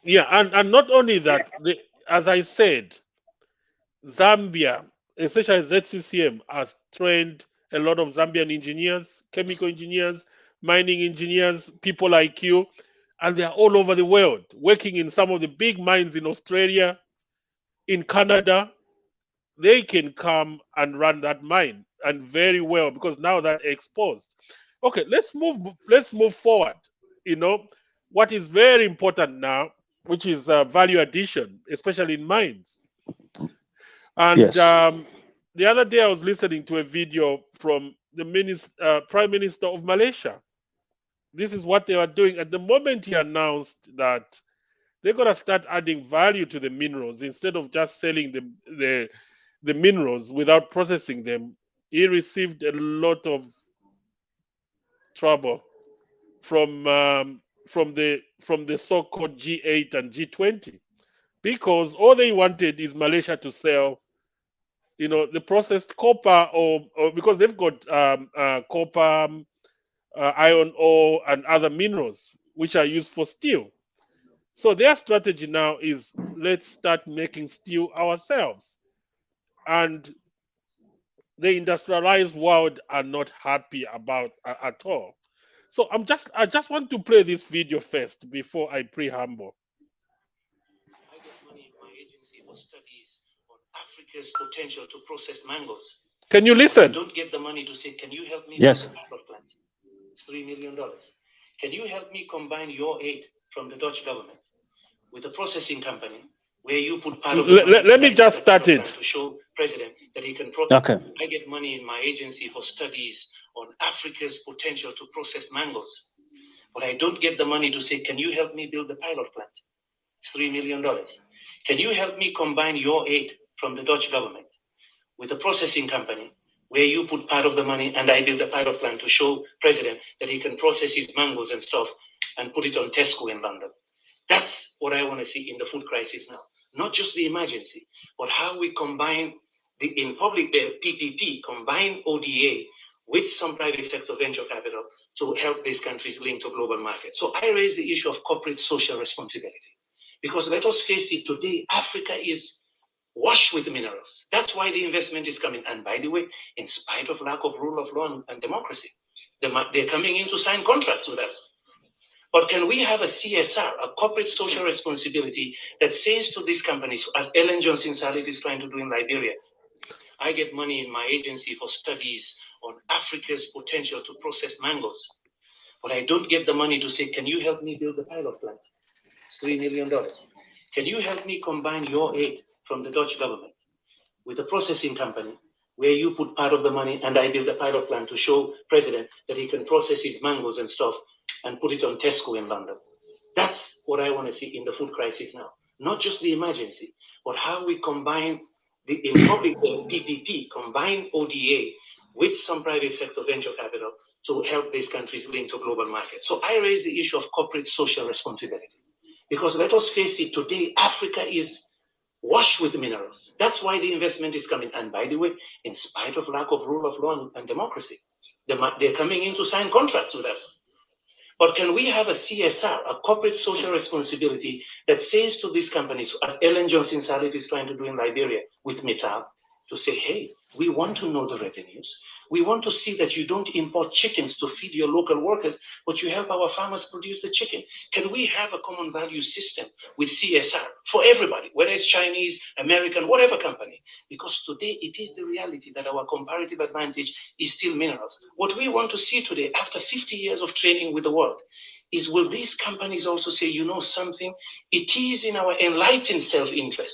Yeah, and not only that, as I said, Zambia, especially ZCCM, has trained a lot of Zambian engineers, chemical engineers, mining engineers, people like you, and they are all over the world, working in some of the big mines in Australia, in Canada. They can come and run that mine, and very well, because now they're exposed. Okay, let's move forward. What is very important now, which is value addition, especially in mines. And yes. The other day I was listening to a video from the Prime Minister of Malaysia. This is what they were doing. At the moment he announced that they're going to start adding value to the minerals instead of just selling the minerals without processing them. He received a lot of trouble from the so-called G8 and G20, because all they wanted is Malaysia to sell, the processed copper, or because they've got copper, iron ore, and other minerals which are used for steel. So their strategy now is, let's start making steel ourselves. And the industrialized world are not happy about at all. So I just want to play this video first before I preamble. I get money in my agency for studies on Africa's potential to process mangoes. Can you listen? I don't get the money to say, can you help me Yes. build a pilot plant? It's $3 million. Can you help me combine your aid from the Dutch government with a processing company where you put part of the money? Let me just start it. To show President that he can process. Okay. I get money in my agency for studies on Africa's potential to process mangoes. But I don't get the money to say, can you help me build the pilot plant? It's $3 million. Can you help me combine your aid from the Dutch government with a processing company where you put part of the money and I build a pilot plant to show President that he can process his mangoes and stuff and put it on Tesco in London? That's what I want to see in the food crisis now. Not just the emergency, but how we combine the PPP, combine ODA with some private sector venture capital to help these countries link to global markets. So I raise the issue of corporate social responsibility. Because let us face it, today, Africa is washed with minerals. That's why the investment is coming. And by the way, in spite of lack of rule of law and democracy, they're coming in to sign contracts with us. But can we have a CSR, a corporate social responsibility, that says to these companies, as Ellen Johnson Sirleaf is trying to do in Liberia, I get money in my agency for studies on Africa's potential to process mangoes, but I don't get the money to say, can you help me build a pilot plant? It's $3 million. Can you help me combine your aid from the Dutch government with a processing company where you put part of the money and I build a pilot plant to show President that he can process his mangoes and stuff and put it on Tesco in London? That's what I want to see in the food crisis now. Not just the emergency, but how we combine the PPP, combine ODA with some private sector venture capital to help these countries link to global markets. So I raise the issue of corporate social responsibility. Because let us face it, today, Africa is washed with minerals. That's why the investment is coming. And by the way, in spite of lack of rule of law and democracy, they're coming in to sign contracts with us. But can we have a CSR, a corporate social responsibility, that says to these companies, as Ellen Johnson Sirleaf is trying to do in Liberia with Mittal, to say, hey, we want to know the revenues. We want to see that you don't import chickens to feed your local workers, but you help our farmers produce the chicken. Can we have a common value system with CSR for everybody, whether it's Chinese, American, whatever company? Because today it is the reality that our comparative advantage is still minerals. What we want to see today, after 50 years of training with the world, is will these companies also say, you know something? It is in our enlightened self-interest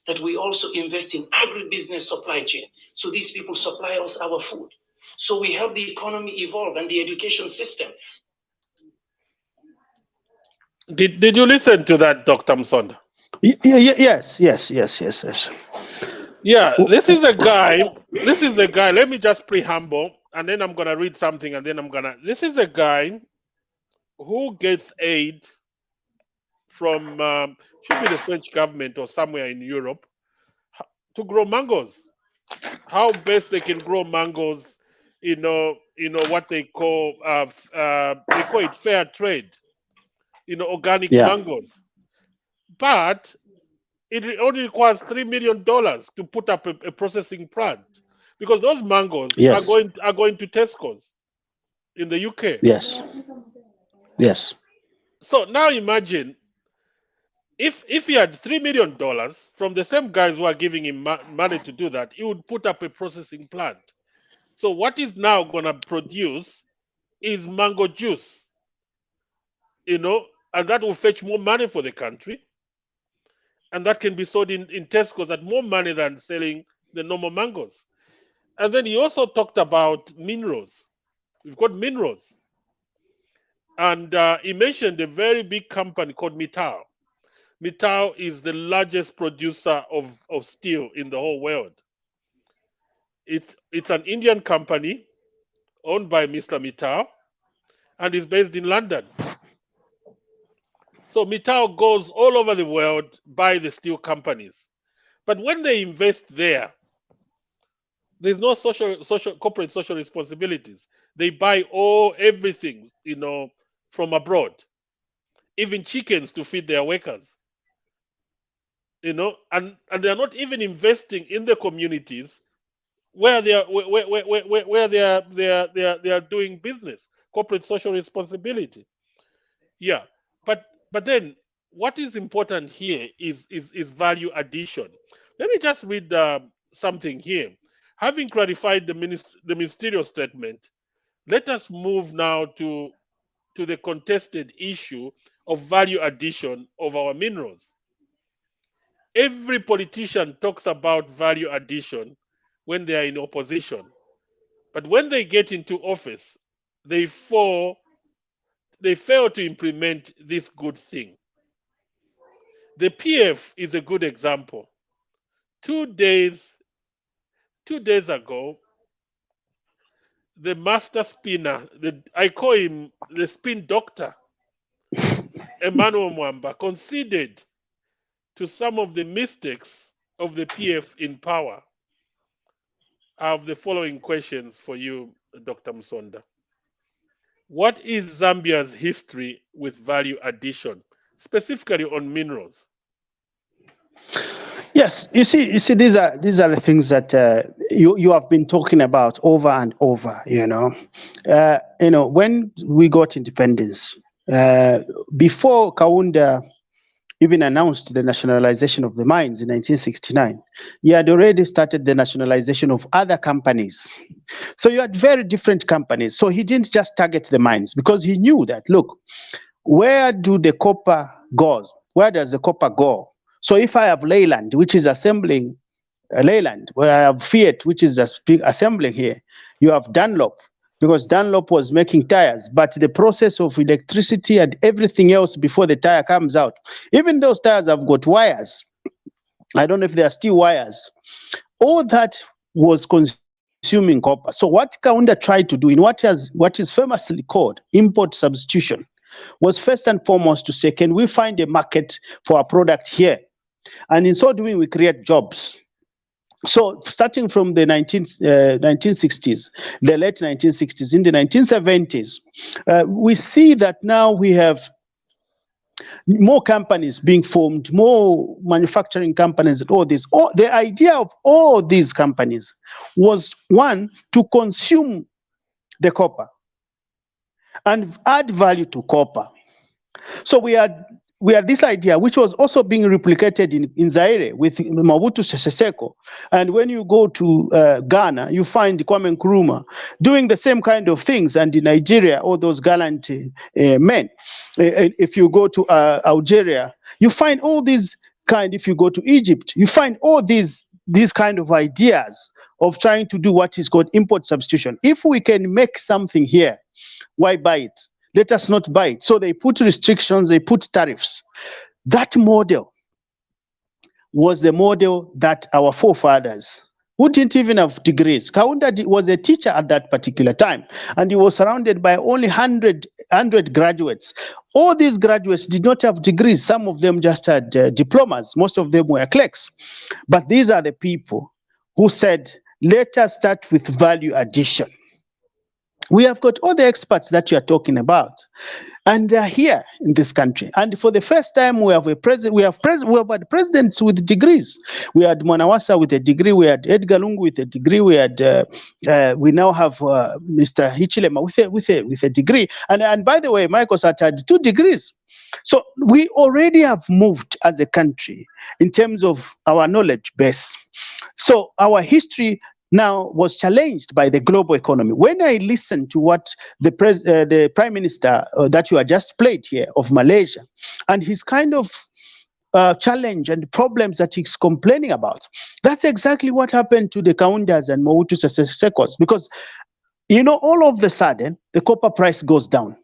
that we also invest in agribusiness supply chain. So these people supply us our food. So we help the economy evolve and the education system. Did you listen to that, Dr. Musonda? Yes. Yeah, this is a guy. Let me just preamble, and then I'm gonna read something, and then This is a guy who gets aid from should be the French government or somewhere in Europe to grow mangoes. How best they can grow mangoes, what they call it fair trade, organic mangoes. But it only requires $3 million to put up a processing plant, because those mangoes are going to Tesco's in the UK. Yes. So now imagine if he had $3 million from the same guys who are giving him money to do that, he would put up a processing plant. So what is now going to produce is mango juice, and that will fetch more money for the country. And that can be sold in Tesco's at more money than selling the normal mangoes. And then he also talked about minerals. We've got minerals. And he mentioned a very big company called Mittal. Mittal is the largest producer of steel in the whole world. It's an Indian company owned by Mr. Mittal, and is based in London. So Mittal goes all over the world, buy the steel companies. But when they invest there, there's no corporate social responsibilities. They buy everything, from abroad, even chickens to feed their workers. And they're not even investing in the communities where they are doing business, corporate social responsibility. Yeah, but then what is important here is value addition. Let me just read something here. Having clarified the ministerial statement, let us move now to the contested issue of value addition of our minerals. Every politician talks about value addition when they are in opposition, but when they get into office, they fail to implement this good thing. The PF is a good example. 2 days ago, the master spinner, I call him the spin doctor, Emmanuel Mwamba, conceded to some of the mistakes of the PF in power. I have the following questions for you, Dr. Musonda. What is Zambia's history with value addition, specifically on minerals? Yes, you see, these are the things that you have been talking about over and over. When we got independence, before Kaunda even announced the nationalization of the mines in 1969, he had already started the nationalization of other companies. So you had very different companies. So he didn't just target the mines, because he knew that, look, where do the copper goes? Where does the copper go? So if I have Leyland, which is assembling Leyland, where I have Fiat, which is assembling here, you have Dunlop, because Dunlop was making tires, but the process of electricity and everything else before the tire comes out, even those tires have got wires. I don't know if they are still wires. All that was consuming copper. So what Kaunda tried to do in what is famously called import substitution was first and foremost to say, can we find a market for our product here? And in so doing, we create jobs. So starting from the 1960s, the late 1960s, in the 1970s, we see that now we have more companies being formed, more manufacturing companies, all this. The idea of all these companies was, one, to consume the copper and add value to copper. So we had this idea, which was also being replicated in Zaire with Mobutu Sese Seko. And when you go to Ghana, you find Kwame Nkrumah doing the same kind of things. And in Nigeria, all those gallant men. If you go to Algeria, you find all these kind. If you go to Egypt, you find all these kind of ideas of trying to do what is called import substitution. If we can make something here, why buy it? Let us not buy it. So they put restrictions, they put tariffs. That model was the model that our forefathers, who didn't even have degrees, Kaunda was a teacher at that particular time, and he was surrounded by only 100 graduates. All these graduates did not have degrees. Some of them just had diplomas. Most of them were clerks. But these are the people who said, let us start with value addition. We have got all the experts that you are talking about, and they are here in this country. And for the first time, we have a president. We have had presidents with degrees. We had Mwanawasa with a degree. We had Edgar Lungu with a degree. We had we now have Mr. Hichilema with a degree. And by the way, Michael Sat had 2 degrees. So we already have moved as a country in terms of our knowledge base. So our history now was challenged by the global economy. When I listen to what the Prime Minister that you have just played here of Malaysia, and his kind of challenge and problems that he's complaining about, that's exactly what happened to the Kaundas and Mobutu Sese Sekos. Because, all of a sudden, the copper price goes down.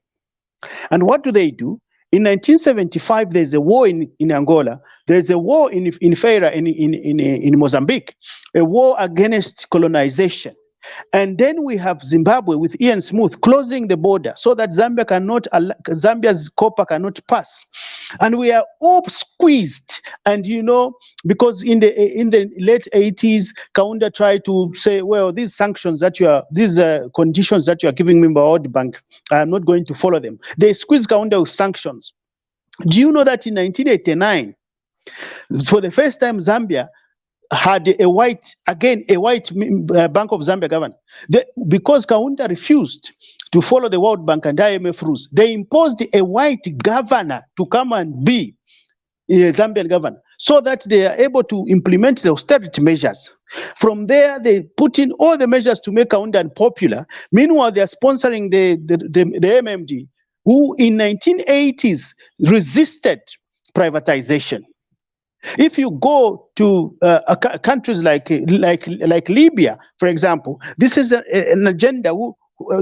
And what do? In 1975, there's a war in Angola. There's a war in Feira in Mozambique, a war against colonization. And then we have Zimbabwe with Ian Smith closing the border so that Zambia's copper cannot pass. And we are all squeezed. And because in the late 80s, Kaunda tried to say, well, these sanctions these conditions that you are giving me by World Bank, I am not going to follow them. They squeezed Kaunda with sanctions. Do you know that in 1989, for the first time, Zambia had a white Bank of Zambia governor? Because Kaunda refused to follow the World Bank and IMF rules, they imposed a white governor to come and be a Zambian governor, so that they are able to implement the austerity measures. From there, they put in all the measures to make Kaunda unpopular. Meanwhile, they are sponsoring the MMD, who in 1980s resisted privatization. If you go to countries like Libya, for example, this is an agenda.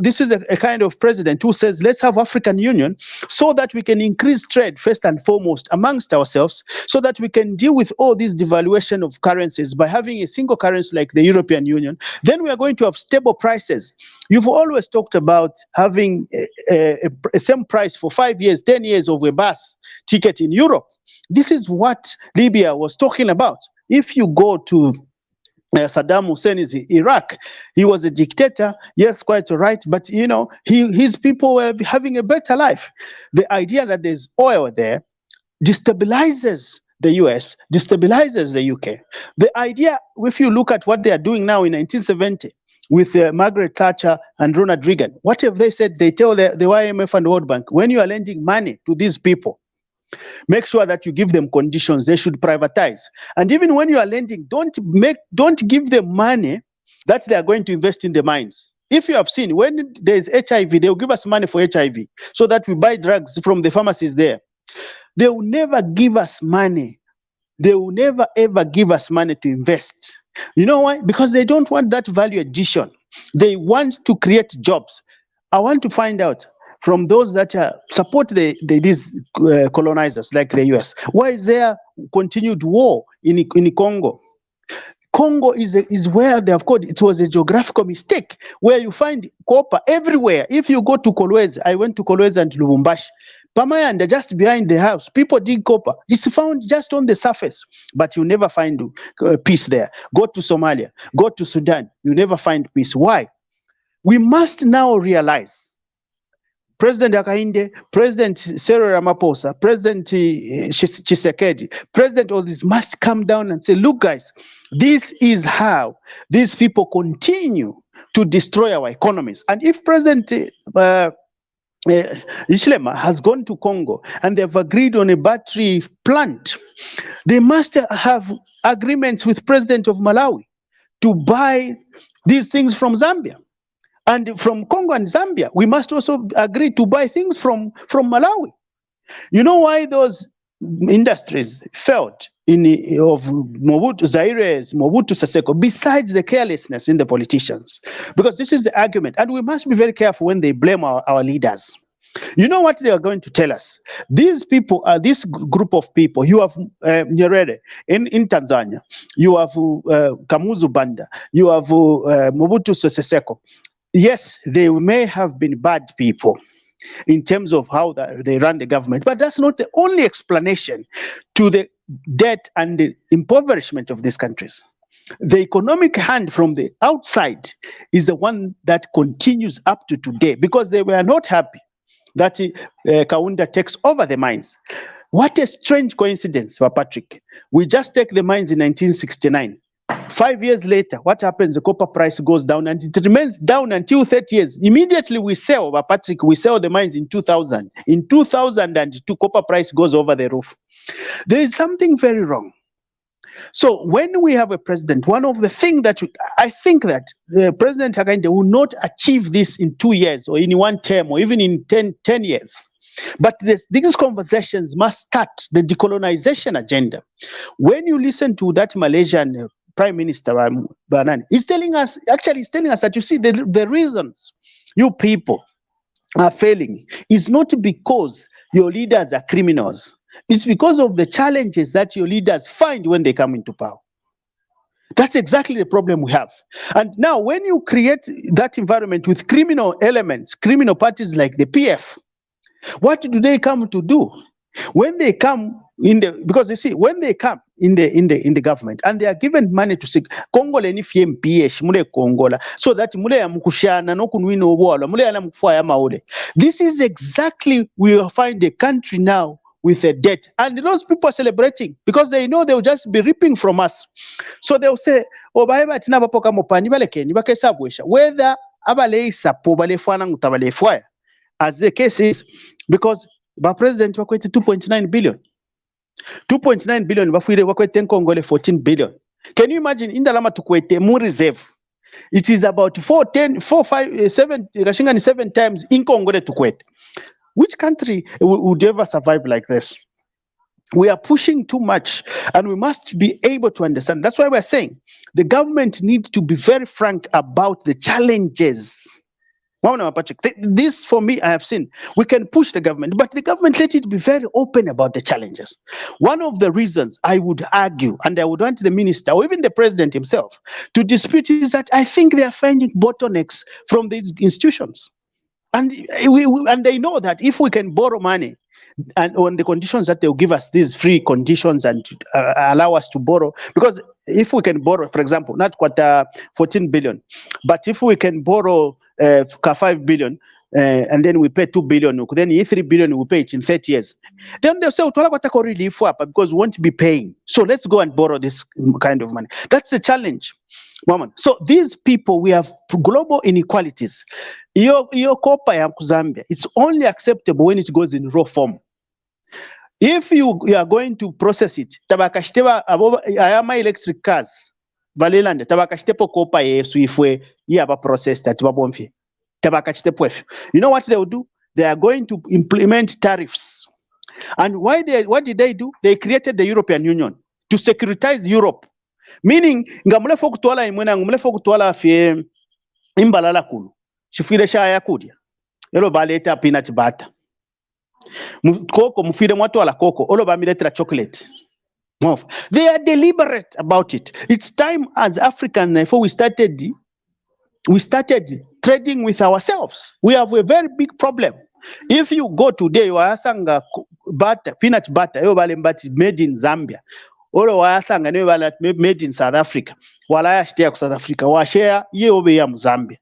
This is a kind of president who says, let's have African Union so that we can increase trade first and foremost amongst ourselves, so that we can deal with all this devaluation of currencies by having a single currency like the European Union. Then we are going to have stable prices. You've always talked about having a same price for 5 years, 10 years of a bus ticket in Europe. This is what Libya was talking about. If you go to Saddam Hussein's Iraq, he was a dictator, yes, quite right, but his people were having a better life. The idea that there's oil there destabilizes the US, destabilizes the UK. The idea, if you look at what they are doing now in 1970 with Margaret Thatcher and Ronald Reagan, what have they said? They tell the IMF and World Bank, when you are lending money to these people, make sure that you give them conditions. They should privatize. And even when you are lending, don't give them money that they are going to invest in the mines. If you have seen, when there's HIV, they'll give us money for HIV so that we buy drugs from the pharmacies there. They will never give us money. They will never ever give us money to invest. You know why? Because they don't want that value addition. They want to create jobs. I want to find out from those that support these colonizers like the US, why is there continued war in Congo? Congo is where they have called, it was a geographical mistake, where you find copper everywhere. If you go to Kolwezi, I went to Kolwezi and Lubumbashi, Pamayanda, just behind the house, people dig copper. It's found just on the surface, but you never find peace there. Go to Somalia, go to Sudan, you never find peace. Why? We must now realize President Hakainde, President Cyril Ramaphosa, President Tshisekedi, President all this must come down and say, look guys, this is how these people continue to destroy our economies. And if President Hichilema has gone to Congo and they've agreed on a battery plant, they must have agreements with President of Malawi to buy these things from Zambia. And from Congo and Zambia, we must also agree to buy things from Malawi. You know why those industries failed of Mobutu Zaire's, Mobutu Seseko, besides the carelessness in the politicians? Because this is the argument. And we must be very careful when they blame our leaders. You know what they are going to tell us? These people are this group of people. You have Nyerere in Tanzania. You have Kamuzu Banda. You have Mobutu Seseko. Yes, they may have been bad people in terms of how they run the government, but that's not the only explanation to the debt and the impoverishment of these countries. The economic hand from the outside is the one that continues up to today, because they were not happy that Kaunda takes over the mines. What a strange coincidence, Patrick. We just take the mines in 1969. 5 years later, what happens? The copper price goes down and it remains down until 30 years. Immediately we sell, Patrick, we sell the mines in 2000. In 2002, copper price goes over the roof. There is something very wrong. So when we have a president, one of the things that I think that President Hakainde will not achieve this in 2 years or in one term or even in 10 years. But these conversations must start the decolonization agenda. When you listen to that Malaysian Prime Minister Banan, he's telling us that, you see, the reasons you people are failing is not because your leaders are criminals. It's because of the challenges that your leaders find when they come into power. That's exactly the problem we have. And now when you create that environment with criminal elements, criminal parties like the PF, what do they come to do? When they come because you see, when they come in the government and they are given money to seek Congolese ni FMPH mule Kongola, so that mule ya mkushana no kunwino obwala mule ya mkufwa ya maule. This is exactly, we will find a country now with a debt, and those people are celebrating because they know they will just be reaping from us. So they will say, obaeba tina bapoka Mopani balekeni bakesabwesha whether abaleisa po balefwana ngutabalefoya, as the case is, because the president wakwete 2.9 billion. 2.9 billion bafwire wakwete Nkongole 14 billion. Can you imagine in Dalama tukwete mu reserve? It is about 7 times in Nkongole tukwete. Which country would ever survive like this? We are pushing too much, and we must be able to understand. That's why we're saying the government needs to be very frank about the challenges. Patrick, this for me, I have seen. We can push the government, but the government let it be very open about the challenges. One of the reasons I would argue, and I would want the minister or even the president himself to dispute, is that I think they are finding bottlenecks from these institutions. And they know that if we can borrow money, and on the conditions that they'll give us these free conditions and allow us to borrow, because if we can borrow, for example, not quite 14 billion, but if we can borrow 5 billion and then we pay 2 billion, then 3 billion we pay it in 30 years. Then they'll say, relief because we won't be paying. So let's go and borrow this kind of money. That's the challenge. So these people, we have global inequalities. Your copper ya Zambia, it's only acceptable when it goes in raw form. If you are going to process it, tabakashiteba ayama electric cars, valelande tabakashitepo copper yesu ifwe yaba processed at babomfi. Tabakashitepo. You know what they will do? They are going to implement tariffs. And what did they do? They created the European Union to securitize Europe. Meaning, ngamule fokutwala imwena ngamule fokutwala fie imbalala kulu. Shifire shaya kudia. Elo baleta peanut butter. Koko mufire mwatwala koko. Olo bamiletra chocolate. They are deliberate about it. It's time as Africans, before we started trading with ourselves. We have a very big problem. If you go today, you are asanga butter, peanut butter, made in Zambia. Olo wasanga made in South Africa. Wala ya South Africa. Wa share ye obe ya Zambia.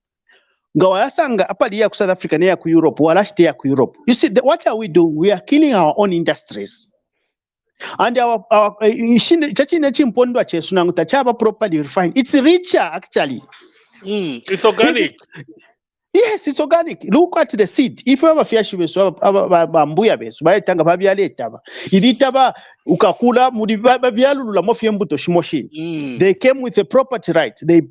nga wayasanga apali ya ku South Africa ne ya ku Europe walashite ya ku Europe. You see, what are we doing? We are killing our own industries. And our chachine chimpondwa chesu nangu tachaba properly refined. It's richer actually. It's organic. Yes, it's organic. Look at the seed. If you have a fish beso bambuya beso bayetanga babyaleta ba. Iditaba ukakula mudi babyalula mofyembuto shimoshi. They came with a property right. They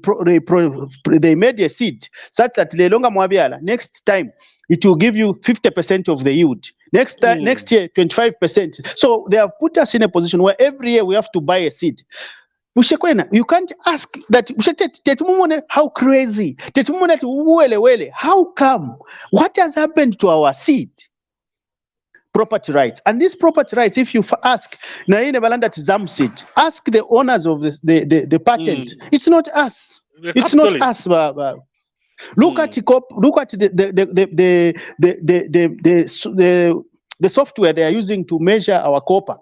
made a seed such that le longa mwabyala next time it will give you 50% of the yield. Next year 25%. So they have put us in a position where every year we have to buy a seed. You can't ask that. How crazy? How come? What has happened to our seed? Property rights. And these property rights, if you ask, ask the owners of the patent. It's not us. It's not us. Look at the software they are using to measure our copper.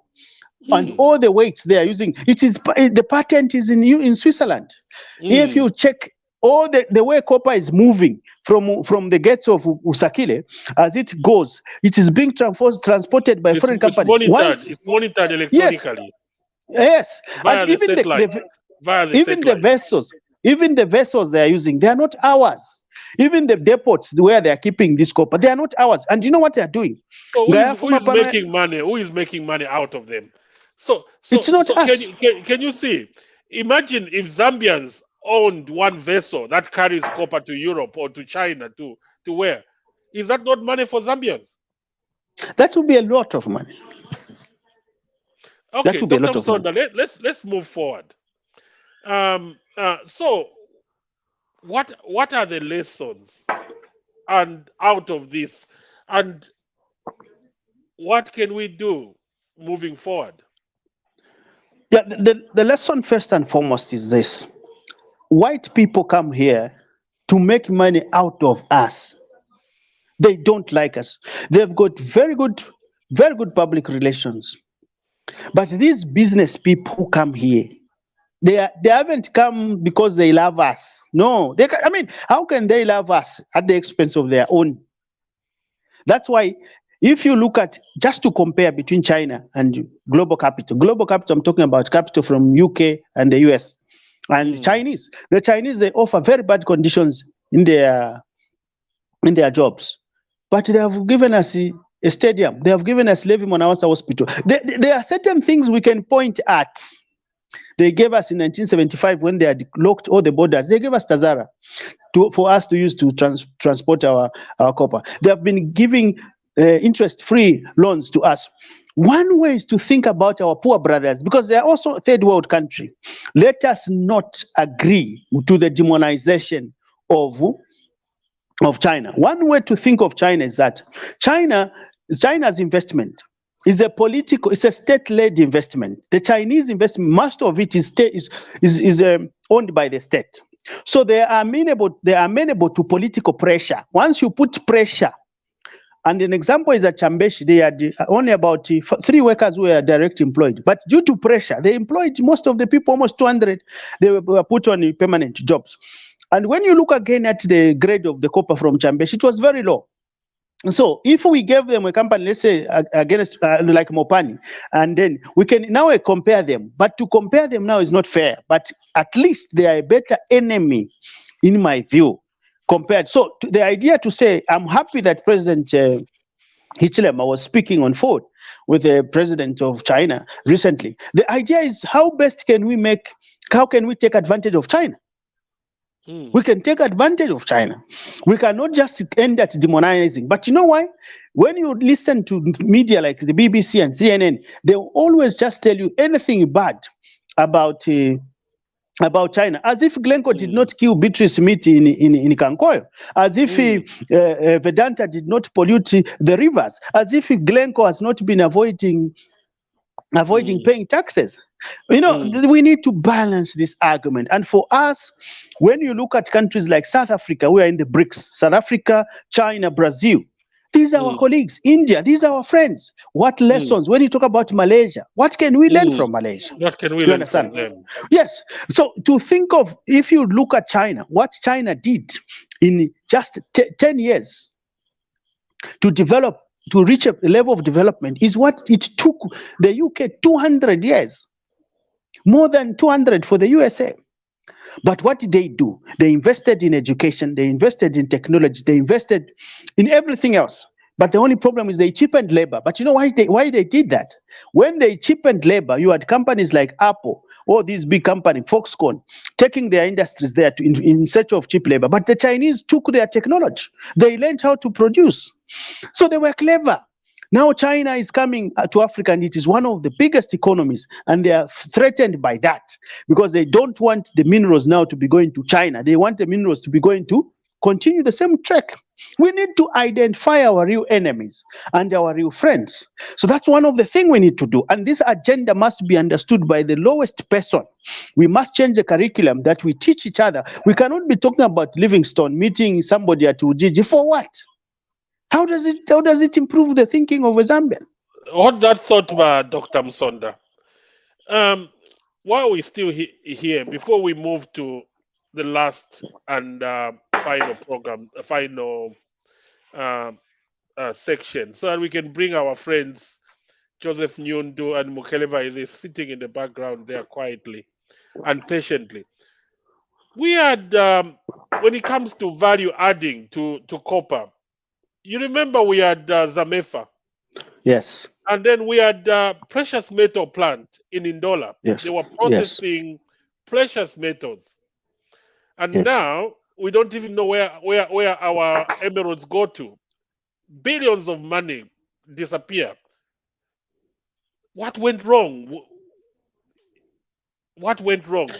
And all the weights they are using, the patent is in Switzerland. If you check all the way copper is moving from the gates of Usakile, as it goes, it is being transported by foreign companies. It's monitored electronically. Yes. Via And the even satellite. Even the vessels they are using, they are not ours. Even the depots where they are keeping this copper, they are not ours. And you know what they are doing? So who is making money? Who is making money out of them? So it's not us. Can you see? Imagine if Zambians owned one vessel that carries copper to Europe or to China to where? Is that not money for Zambians? That would be a lot of money. Okay, Dr. Musonda, let's move forward. So what are the lessons and out of this, and what can we do moving forward? Yeah, the lesson first and foremost is this. White people come here to make money out of us. They don't like us. They've got very good public relations. But these business people who come here, they haven't come because they love us. No, how can they love us at the expense of their own? That's why, if you look at, just to compare between China and global capital, I'm talking about capital from UK and the US, and the Chinese, they offer very bad conditions in their jobs, but they have given us a stadium, they have given us Levi Mwanawasa Hospital. There are certain things we can point at. They gave us in 1975 when they had locked all the borders. They gave us Tazara for us to use to transport our copper. They have been giving interest-free loans to us. One way is to think about our poor brothers, because they are also a third world country. Let us not agree to the demonization of China. One way to think of China is that China's investment is it's a state-led investment. The Chinese investment, most of it is owned by the state. So they are amenable to political pressure. Once you put pressure, and an example is at Chambeshi, they had only about 3 workers who were directly employed. But due to pressure, they employed most of the people, almost 200. They were put on permanent jobs. And when you look again at the grade of the copper from Chambeshi, it was very low. So if we gave them a company, let's say against like Mopani, and then we can now compare them. But to compare them now is not fair. But at least they are a better enemy, in my view, compared. So the idea to say, I'm happy that President Hichilema was speaking on phone with the president of China recently. The idea is, how can we take advantage of China? We can take advantage of China. We cannot just end at demonizing. But you know why? When you listen to media like the BBC and CNN, they will always just tell you anything bad about China, as if Glencore did not kill Beatrice Smith in Kankoyo, as if Vedanta did not pollute the rivers, as if Glencore has not been avoiding paying taxes. We need to balance this argument. And for us, when you look at countries like South Africa, we are in the BRICS, South Africa, China, Brazil. These are our colleagues. India, these are our friends. What lessons? When you talk about Malaysia, what can we learn from Malaysia? What can we learn from them? Yes. So to think of, if you look at China, what China did in just 10 years to develop, to reach a level of development is what it took the UK 200 years, more than 200 for the USA. But what did they do? They invested in education, they invested in technology, they invested in everything else. But the only problem is they cheapened labor. But you know why they did that? When they cheapened labor, you had companies like Apple, or these big companies, Foxconn, taking their industries there in search of cheap labor. But the Chinese took their technology. They learned how to produce. So they were clever. Now China is coming to Africa, and it is one of the biggest economies, and they are threatened by that because they don't want the minerals now to be going to China. They want the minerals to be going to continue the same track. We need to identify our real enemies and our real friends. So that's one of the things we need to do. And this agenda must be understood by the lowest person. We must change the curriculum that we teach each other. We cannot be talking about Livingstone meeting somebody at Ujiji for what? How does it improve the thinking of a Zambian? What that thought by Dr. Musonda. While we're still here, before we move to the last and final program, final section, so that we can bring our friends Joseph Nyundu and Mukeleva is sitting in the background there quietly and patiently. We had, when it comes to value adding to copper, you remember we had Zamefa. Yes. And then we had precious metal plant in Ndola. Yes. They were processing precious metals. And now we don't even know where our emeralds go to. Billions of money disappear. What went wrong? What went wrong?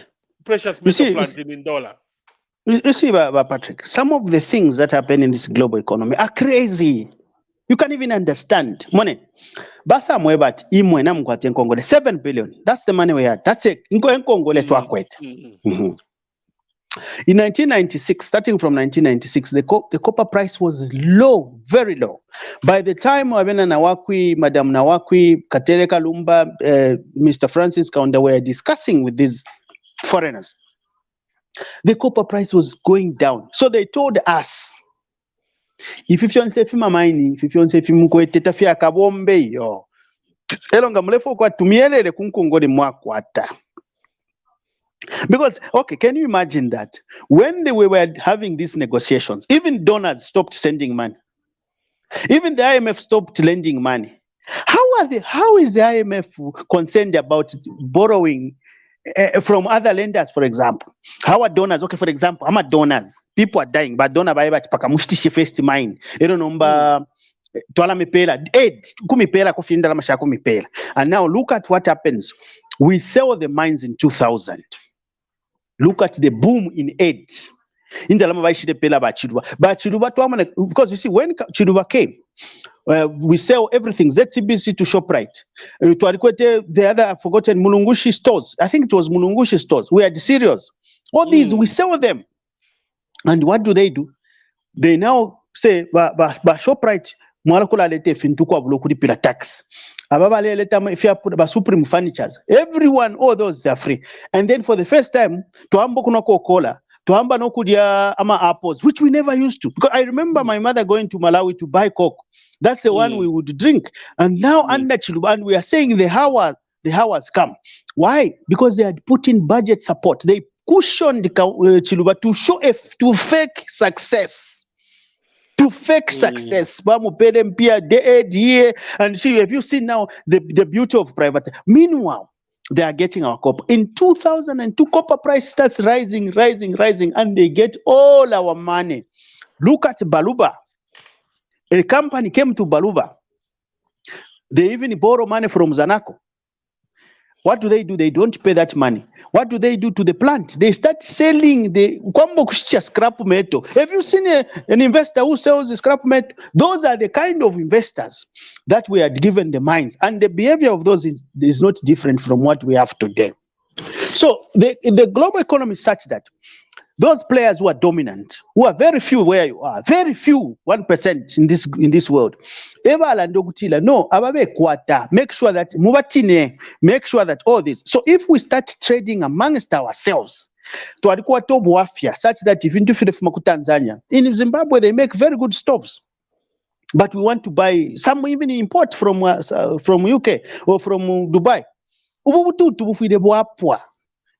Precious metal plant in Ndola. You see, Patrick, some of the things that happen in this global economy are crazy. You can't even understand. Money. Basa mwebat imwe na mkwati Nkongole 7 billion. That's the money we had. That's it. Nkongole twakweta. In 1996, starting from 1996, the copper price was low, very low. By the time Wabena Nawakwi, Madam Nawakwi, Katere Kalumba, Mr. Francis Kaunda were discussing with these foreigners, the copper price was going down. So they told us, if you want to fima mining, if you want to fima kweteta fia kabombe yo, elonga mlefo kwa tumielele kunkongole mwakwata. Because, okay, can you imagine that? When we were having these negotiations, even donors stopped sending money. Even the IMF stopped lending money. How is the IMF concerned about borrowing from other lenders, for example? How are donors? Okay, for example, I'm a donors. People are dying, but donor by pakamushti first mine. I don't know. Twala mipela, aid, kumipela, kufindala mashako mipela. And now look at what happens. We sell the mines in 2000. Look at the boom in aid. In the because you see, when Chiduba came, we sell everything, ZCBC to ShopRite. The other, I've forgotten, Mulungushi stores. I think it was Mulungushi stores. We had serious. All these, we sell them. And what do? They now say, ShopRite, mwalakula lete fintuko abulokudi pila tax. Ababa leta if supreme furnitures. Everyone, all those are free. And then for the first time, tuambo kuna Coca-Cola, tuamba no kudia ama apples, which we never used to. Because I remember my mother going to Malawi to buy Coke. That's the one we would drink. And now under Chiluba, and we are saying the hours come. Why? Because they had put in budget support. They cushioned Chiluba to show to fake success. To fake success. And see, have you seen now the beauty of private? Meanwhile, they are getting our copper. In 2002, copper price starts rising, and they get all our money. Look at Baluba. A company came to Baluba. They even borrow money from Zanaco. What do? They don't pay that money. What do they do to the plant? They start selling the scrap metal. Have you seen an investor who sells the scrap metal? Those are the kind of investors that we had given the mines. And the behavior of those is not different from what we have today. So the global economy is such that those players who are dominant, who are very few where you are, very few, 1% in this world. No, make sure that mubatine, make sure that all this. So if we start trading amongst ourselves, such that if you from Tanzania, in Zimbabwe they make very good stoves. But we want to buy some, even import from UK or from Dubai.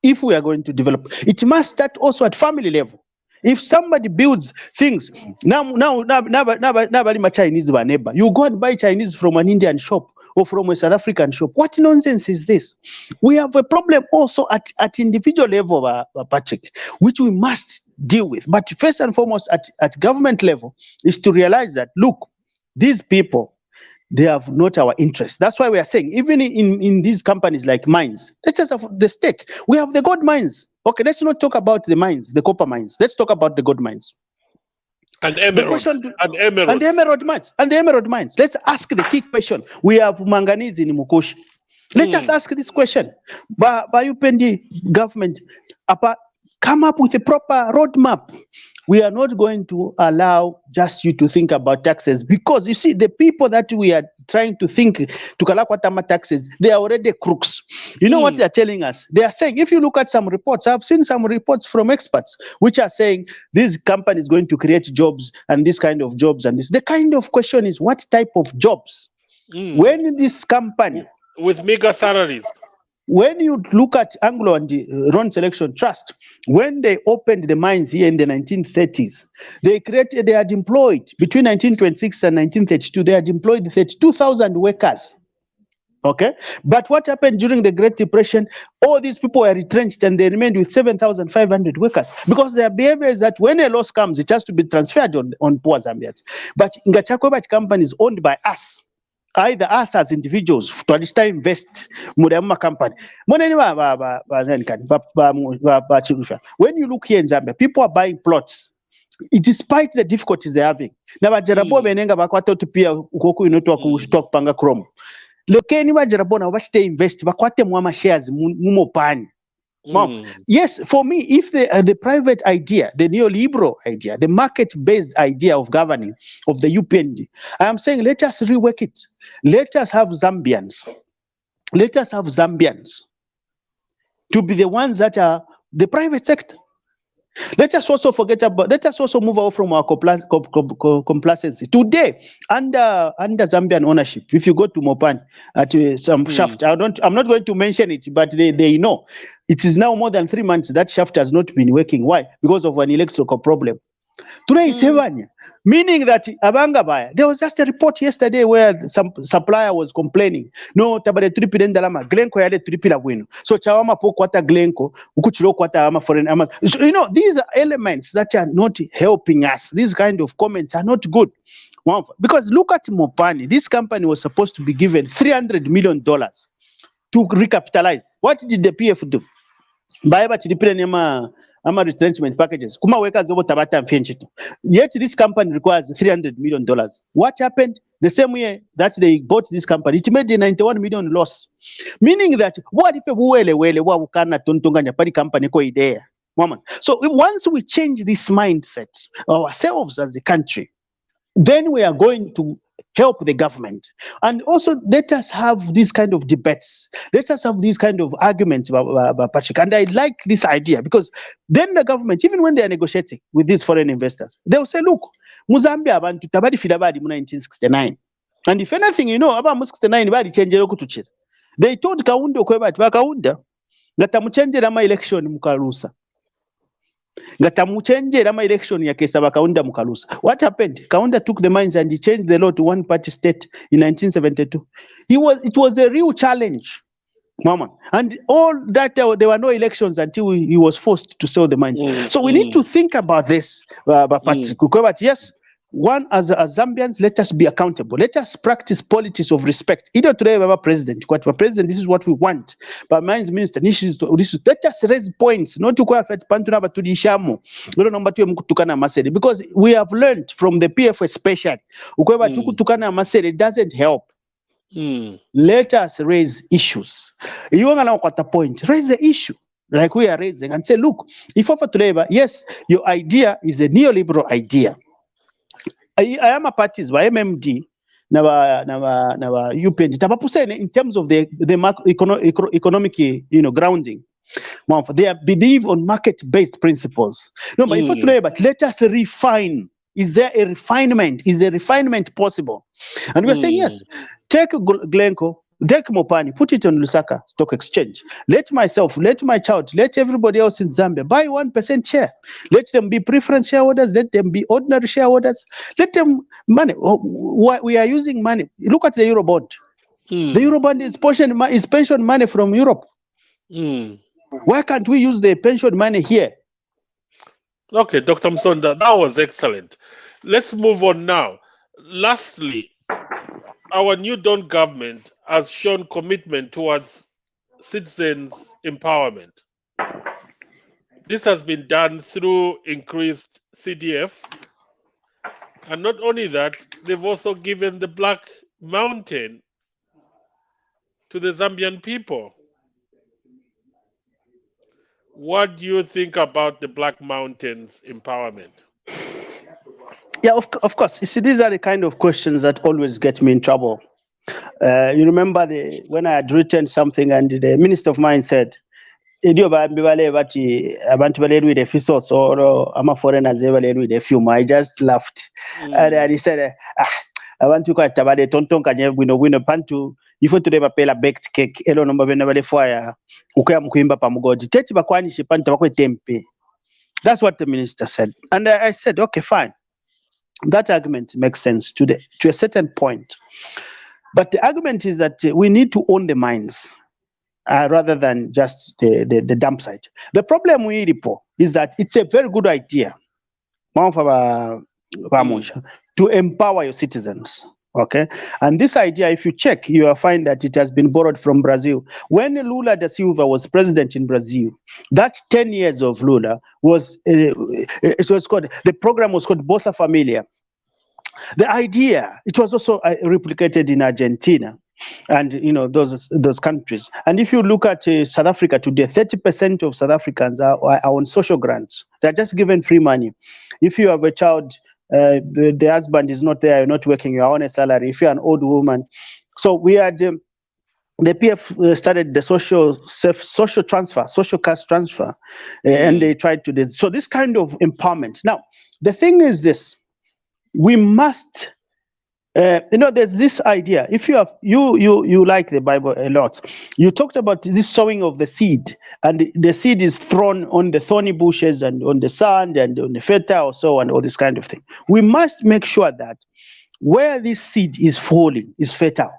If we are going to develop, it must start also at family level. If somebody builds things, now my Chinese neighbor, you go and buy Chinese from an Indian shop or from a South African shop. What nonsense is this? We have a problem also at individual level, Patrick, which we must deal with. But first and foremost, at government level, is to realize that, look, these people, they have not our interest. That's why we are saying, even in these companies like mines, let's just have the stake. We have the gold mines. Okay, let's not talk about the mines, the copper mines. Let's talk about the gold mines. And emeralds. And the emerald mines. Let's ask the key question. We have manganese in Mukoshi. Let us ask this question. Bayupendi government, come up with a proper roadmap. We are not going to allow just you to think about taxes, because you see, the people that we are trying to think to Kalakwatama taxes, they are already crooks. You know what they are telling us? They are saying, if you look at some reports, I've seen some reports from experts which are saying this company is going to create jobs and this kind of jobs and this. The kind of question is, what type of jobs? When this company with mega salaries. When you look at Anglo and the Ron Selection Trust, when they opened the mines here in the 1930s, they had employed, between 1926 and 1932, they had employed 32,000 workers. Okay? But what happened during the Great Depression? All these people were retrenched and they remained with 7,500 workers, because their behavior is that when a loss comes, it has to be transferred on poor Zambians. But Ngachakobach company is owned by us. Either us as individuals to invest mudama company. When you look here in Zambia, people are buying plots despite the difficulties they're having. Now bajarabo benenga bakwata tupia ukoku inoto stock panga chrome. Lokeni bajarabo na wachite invest bakwate mwama shares Mopani. Yes, for me, if the private idea, the neoliberal idea, the market-based idea of governing of the UPND, I am saying let us rework it. Let us have Zambians. Let us have Zambians to be the ones that are the private sector. Let us also move away from our complacency. Today, under Zambian ownership, if you go to Mopani at some shaft, I'm not going to mention it, but they know. It is now more than 3 months that shaft has not been working. Why? Because of an electrical problem. Today is 7, meaning that Abangabaya, there was just a report yesterday where some supplier was complaining. No, tabale tripiden dalama, Glenco yade tripila winu. So chawama po kwata Glenco, ukuchiro kwata ama foreign ama. So, you know, these are elements that are not helping us. These kind of comments are not good. Because look at Mopani. This company was supposed to be given $300 million to recapitalize. What did the PF do? Baiba chidipile ama retrenchment packages. Kuma weka zobo tabata mfenchito. Yet this company requires $300 million. What happened? The same way that they bought this company, it made a $91 million loss. Meaning that what if wa ukana tontonganya pari company ko idea. So once we change this mindset ourselves as a country, then we are going to help the government. And also let us have these kind of debates. Let us have these kind of arguments about Patrick. And I like this idea, because then the government, even when they are negotiating with these foreign investors, they will say, look, Muzambia abantu tabadi filabadi mu 1969. And if anything, you know, about 1969 badi change kutuchira. They told Kaundo kwebati bakaunda ngatamuchenjera ama election mukalusa. Ngatamuchenjera ama election ya kesa bakaunda mukalusa. What happened? Kaunda took the mines and he changed the law to one party state in 1972. It was a real challenge. Mama. And all that there were no elections until he was forced to sell the mines. So we need to think about this, Patrick. But yes, one, as Zambians, let us be accountable. Let us practice politics of respect. Either today, we have a president. President, this is what we want. But mines minister, let us raise points. Not to affect Pantuna, but to the Shamo. Because we have learned from the PF especially. It doesn't help. Let us raise issues. You want to point. Raise the issue. like we are raising, and say, look, if offered to labor, yes, your idea is a neoliberal idea. I am a parties by MMD, now UPND, Tapapusene, in terms of the economic, grounding. They believe on market-based principles. No, but but let us refine. Is there a refinement? Is a refinement possible? And we're saying yes. Take Glencoe, take Mopani, put it on Lusaka Stock Exchange. Let myself, let my child, let everybody else in Zambia buy 1% share. Let them be preference shareholders. Let them be ordinary shareholders. Let them money. We are using money. Look at the Eurobond. The Eurobond is pension money from Europe. Why can't we use the pension money here? Okay, Dr. Musonda, that was excellent. Let's move on now. Lastly, our new Dawn government has shown commitment towards citizens' empowerment. This has been done through increased CDF. And not only that, they've also given the Black Mountain to the Zambian people. What do you think about the Black Mountain's empowerment? Yeah, of course. You see, these are the kind of questions that always get me in trouble. You remember when I had written something and the minister of mine said, abantu balelu with a fisos or I'm a foreigner with a few. I just laughed. And he said, I want to quite about tonton kanye wino pantu ifo to deba pela baked cake elo nomba bene bale fire ukaya mkuimba pamugodi teti bakwanishi pantu bakwe tempe. That's what the minister said. And I said, okay, fine. That argument makes sense to a certain point. But the argument is that we need to own the mines rather than just the dump site. The problem with Iripo is that it's a very good idea to empower your citizens. Okay, and this idea, if you check, you will find that it has been borrowed from Brazil. When Lula da Silva was president in Brazil, that 10 years of Lula was the program was called Bolsa Familia. The idea, it was also replicated in Argentina and those countries. And if you look at South Africa today, 30% of South Africans are on social grants. They're just given free money. If you have a child, the husband is not there, you're not working, you're on a salary. If you're an old woman. So we had the PF started the social cash transfer, and they tried to do this. So this kind of empowerment. Now, the thing is this, we must, there's this idea. If you have, you like the Bible a lot. You talked about this sowing of the seed, and the seed is thrown on the thorny bushes and on the sand and on the fertile soil and all this kind of thing. We must make sure that where this seed is falling is fertile.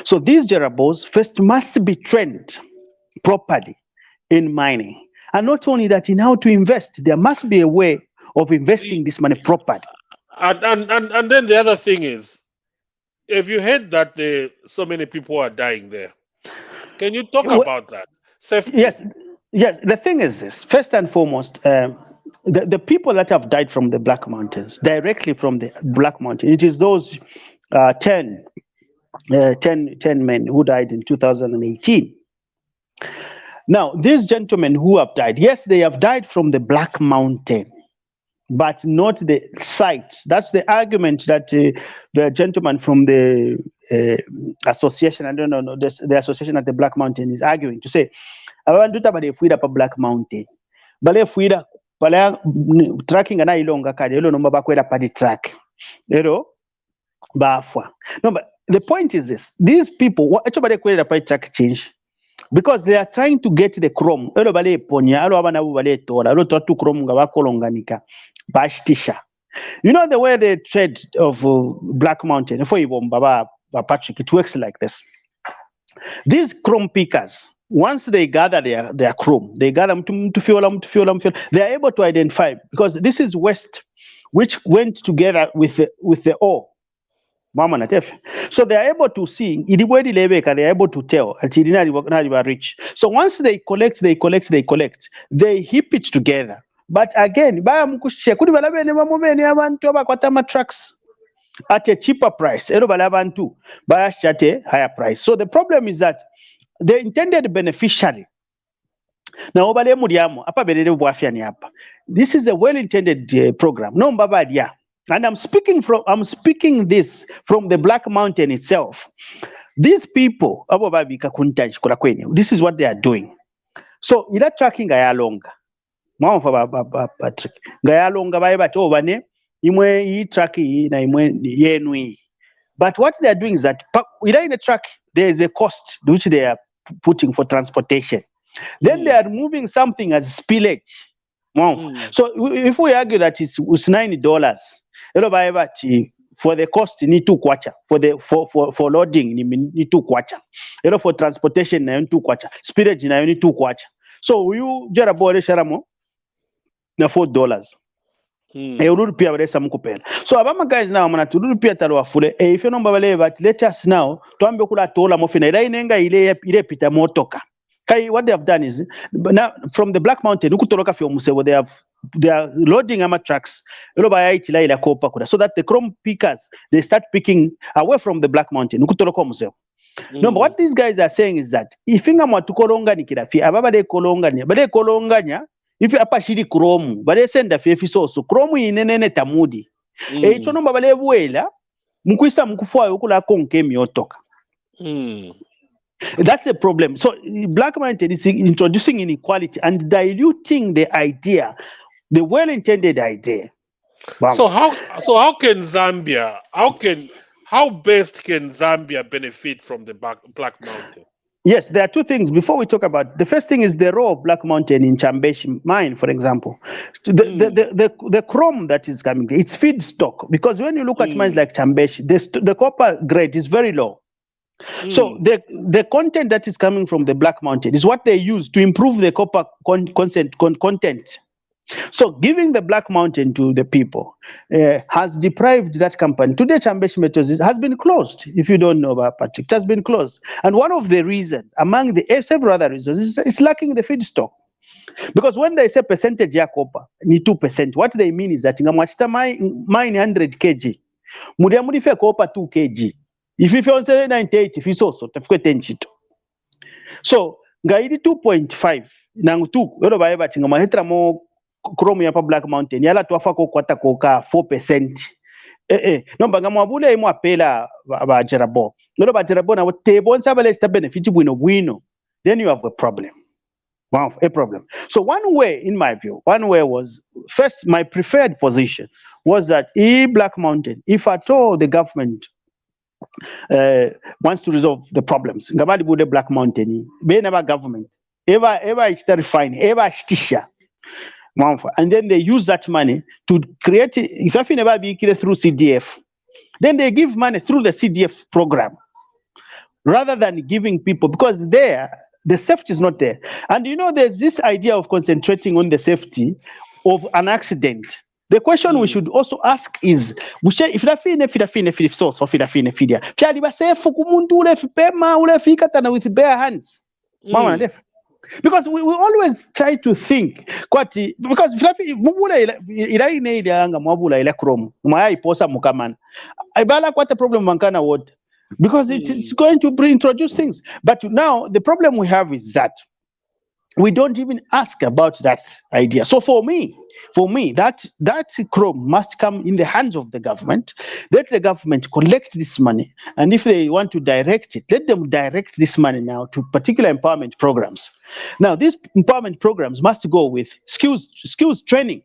So these Jeroboams first must be trained properly in mining, and not only that, in how to invest. There must be a way of investing this money properly. And then the other thing is, have you heard that so many people are dying there? Can you talk about that? Safety. Yes. The thing is this: first and foremost, the people that have died from the Black Mountains, directly from the Black Mountain, it is those 10 men who died in 2018. Now, these gentlemen who have died, yes, they have died from the Black Mountain, but not the sites. That's the argument that the gentleman from the association, I don't know, the association at the Black Mountain is arguing to say, abantu tabale fuida pa Black Mountain. Bale fuida pala tracking ana ilonga kade elo nomba bakwera pa the track. Bafwa. No, but the point is this: these people, what actually kwera pa track change, because they are trying to get the chrome. Elo bale ponya, elo abana bu bale tola, elo totu chrome nga bakolonganika. Bashtisha. You know the way the trade of Black Mountain, Patrick, it works like this. These chrome pickers, once they gather their chrome, they gather them to fuel them, they are able to identify, because this is waste which went together with the ore. So they are able to see, they are able to tell until rich. So once they collect, they heap it together. But again, trucks at a cheaper price. At a higher price. So the problem is that the intended beneficiary Now, this is a well-intended program. No, and I'm speaking this from the Black Mountain itself. These people, this is what they are doing. So, ila tracking gayalonga. Patrick. Gayalonga bane imwe tracking na imwe yenui. But what they are doing is that in the truck there is a cost which they are putting for transportation. Then they are removing something as spillage. So if we argue that it's $9, for the cost you need 2 kwacha, for loading you need 2 kwacha, for transportation you need 2 kwacha, spillage you need 2 kwacha. So you jarabo sharamo na $4. So abama guys now manatulupia talwafule if you number let us now tuambe kula tola mofina ila inenga ile pita motoka. What they have done is now from the Black Mountain, they are loading ama trucks so that the chrome pickers they start picking away from the Black Mountain. No, but what these guys are saying is that if kolonga ni kirafi ababa kolonganya if apa shiri chrome bale senda fefi so chrome inenene tamudi echo no bale buela mukwisa mukufwa ukula konke myotoka. That's a problem. So Black Mountain is introducing inequality and diluting the idea, the well-intended idea. Wow. So how can Zambia, how best can Zambia benefit from the Black Mountain? Yes, there are 2 things before we talk about. The first thing is the role of Black Mountain in Chambeshi mine, for example. The chrome that is coming, it's feedstock, because when you look at mines like Chambeshi, the copper grade is very low. So the content that is coming from the Black Mountain is what they use to improve the copper content. So giving the Black Mountain to the people has deprived that company. Today, Chambeshi Metals has been closed. If you don't know about Patrick, it has been closed. And one of the reasons, among the several other reasons, is lacking the feedstock. Because when they say percentage ya copper, ni 2%, what they mean is that ngamwachita mine 100 kg, mudiamurife copper 2 kg. If you say 98, if you so tafike 10 chito. So ngaidi 2.5 nang 2 yolo bae batinga mahetra mo chrome ya pa Black Mountain yala twafa ko kwata ko ka 4%. No banga mwabule imu apela ba jerabo. Yolo ba jerabo na tebo nsabale sta benefit bwino. Then you have a problem. Wow, a problem. So one way, in my view, was first, my preferred position was that Black Mountain, if at all the government wants to resolve the problems. Ngabali bude Black Mountain, be never government, ever refine, ever stisha. And then they use that money to create, if I never be through CDF, then they give money through the CDF program rather than giving people, because there, the safety is not there. And there's this idea of concentrating on the safety of an accident. The question we should also ask is, if with bare hands. Because we always try to think, because because it's going to introduce things. But now the problem we have is that we don't even ask about that idea. So for me, that chrome must come in the hands of the government. Let the government collect this money, and if they want to direct it, let them direct this money now to particular empowerment programs. Now, these empowerment programs must go with skills training.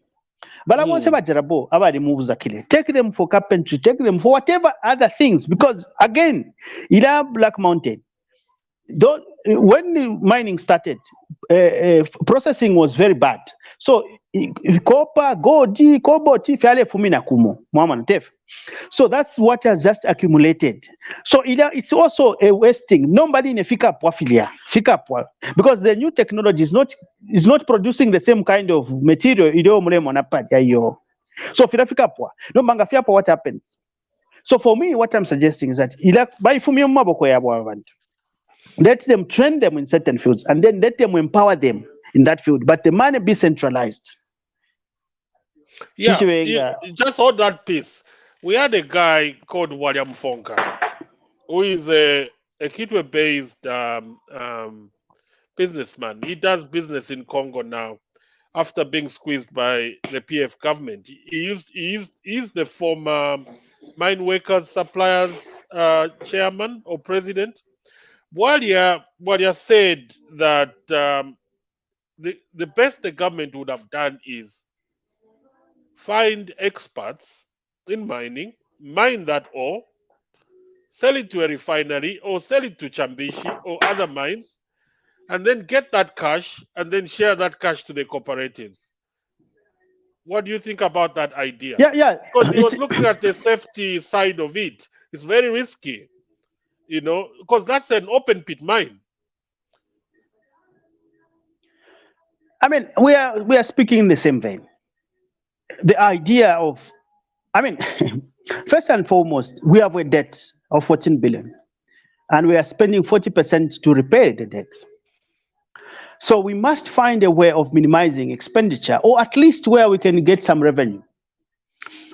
But I want to say, take them for carpentry, take them for whatever other things, because again, in our Black Mountain, when the mining started, processing was very bad. So copper, gold, cobalt, so that's what has just accumulated. So it's also a wasting. Nobody in a fika because the new technology is not producing the same kind of material. So what happens? So for me, what I'm suggesting is that let them train them in certain fields and then let them empower them in that field, but the money be centralized. Yeah, just hold that piece. We had a guy called William Fonka, who is a Kitwe-based businessman. He does business in Congo now after being squeezed by the PF government. He's the former mine workers suppliers chairman or president. Walia said that the best the government would have done is find experts in mining, mine that ore, sell it to a refinery or sell it to Chambishi or other mines, and then get that cash and then share that cash to the cooperatives. What do you think about that idea? Yeah. Because he was looking at the safety side of it. It's very risky, because that's an open pit mine. I mean, we are speaking in the same vein. The idea of, I mean, first and foremost, we have a debt of 14 billion, and we are spending 40% to repay the debt. So we must find a way of minimizing expenditure, or at least where we can get some revenue.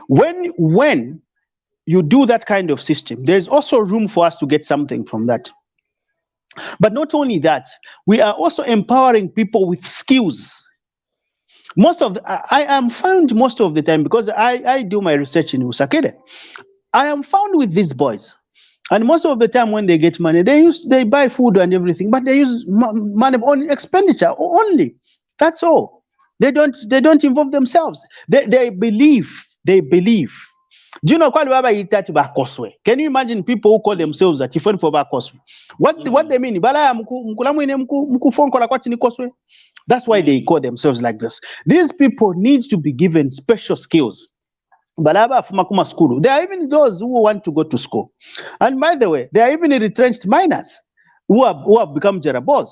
When you do that kind of system, there's also room for us to get something from that. But not only that, we are also empowering people with skills. I am found most of the time, because I do my research in Usakede, I am found with these boys. And most of the time when they get money, they buy food and everything, but they use money on expenditure only. That's all. They don't involve themselves. They believe. Do you know can you imagine people who call themselves a Tifon for Bakoswe? What they mean? That's why they call themselves like this. These people need to be given special skills. There are even those who want to go to school. And by the way, there are even retrenched miners who have become Jerabos.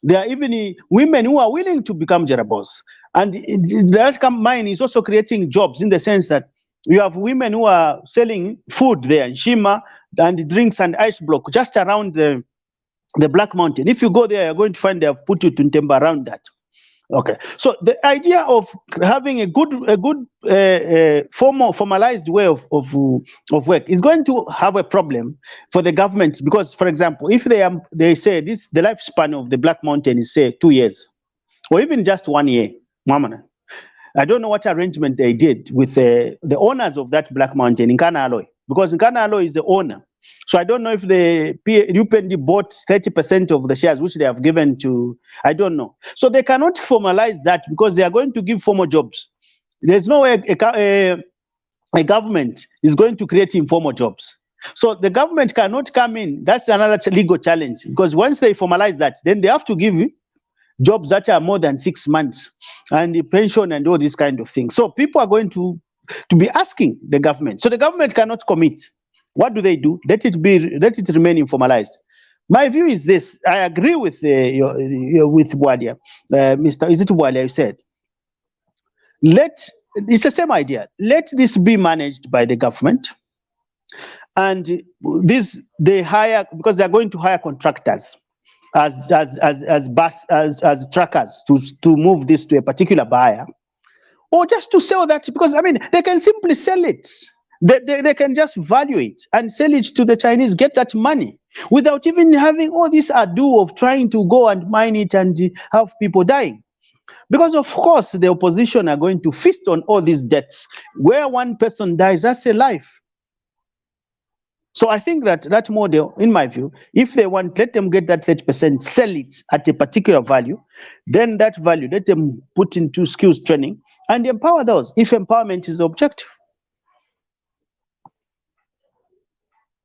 There are even women who are willing to become Jerabos. And the mine is also creating jobs, in the sense that you have women who are selling food there in Shima, and drinks and ice block just around the Black Mountain. If you go there, you're going to find they have put you to Ntemba around that. Okay, so the idea of having a good formalized way of work is going to have a problem for the government, because, for example, if they say the lifespan of the Black Mountain is, say, 2 years, or even just 1 year, I don't know what arrangement they did with the owners of that Black Mountain in Nkana Alloy, because Nkana Alloy is the owner. So I don't know if the UPND bought 30% of the shares, which they have given to, I don't know. So they cannot formalize that, because they are going to give formal jobs. There's no way a government is going to create informal jobs. So the government cannot come in. That's another legal challenge, because once they formalize that, then they have to give jobs that are more than 6 months, and the pension and all these kind of things. So people are going to be asking the government. So the government cannot commit. What do? Let it remain informalized. My view is this. I agree with Bwalia, Mr. Is it Bwalia? You said, it's the same idea. Let this be managed by the government, and they hire, because they are going to hire contractors as truckers to move this to a particular buyer, or just to sell that, because they can simply sell it. They can just value it and sell it to the Chinese, get that money, without even having all this ado of trying to go and mine it and have people dying. Because, of course, the opposition are going to feast on all these debts. Where one person dies, that's a life. So I think that model, in my view, if they want, let them get that 30%, sell it at a particular value, then that value, let them put into skills training and empower those, if empowerment is the objective.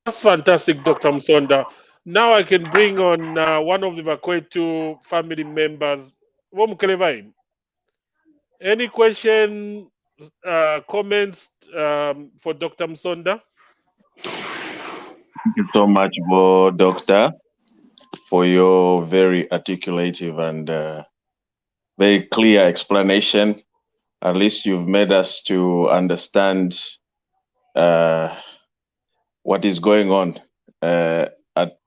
That's fantastic, Dr. Musonda. Now I can bring on one of the Bakwetu family members. Any question, comments for Dr. Musonda? Thank you so much, Doctor, for your very articulative and very clear explanation. At least you've made us to understand what is going on at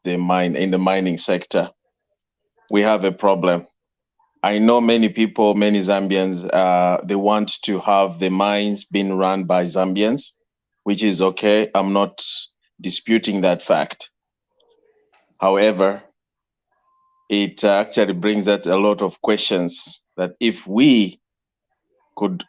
the in the mining sector. We have a problem. I know many people, many Zambians, they want to have the mines being run by Zambians, which is okay. I'm not disputing that fact. However, it actually brings out a lot of questions that if we could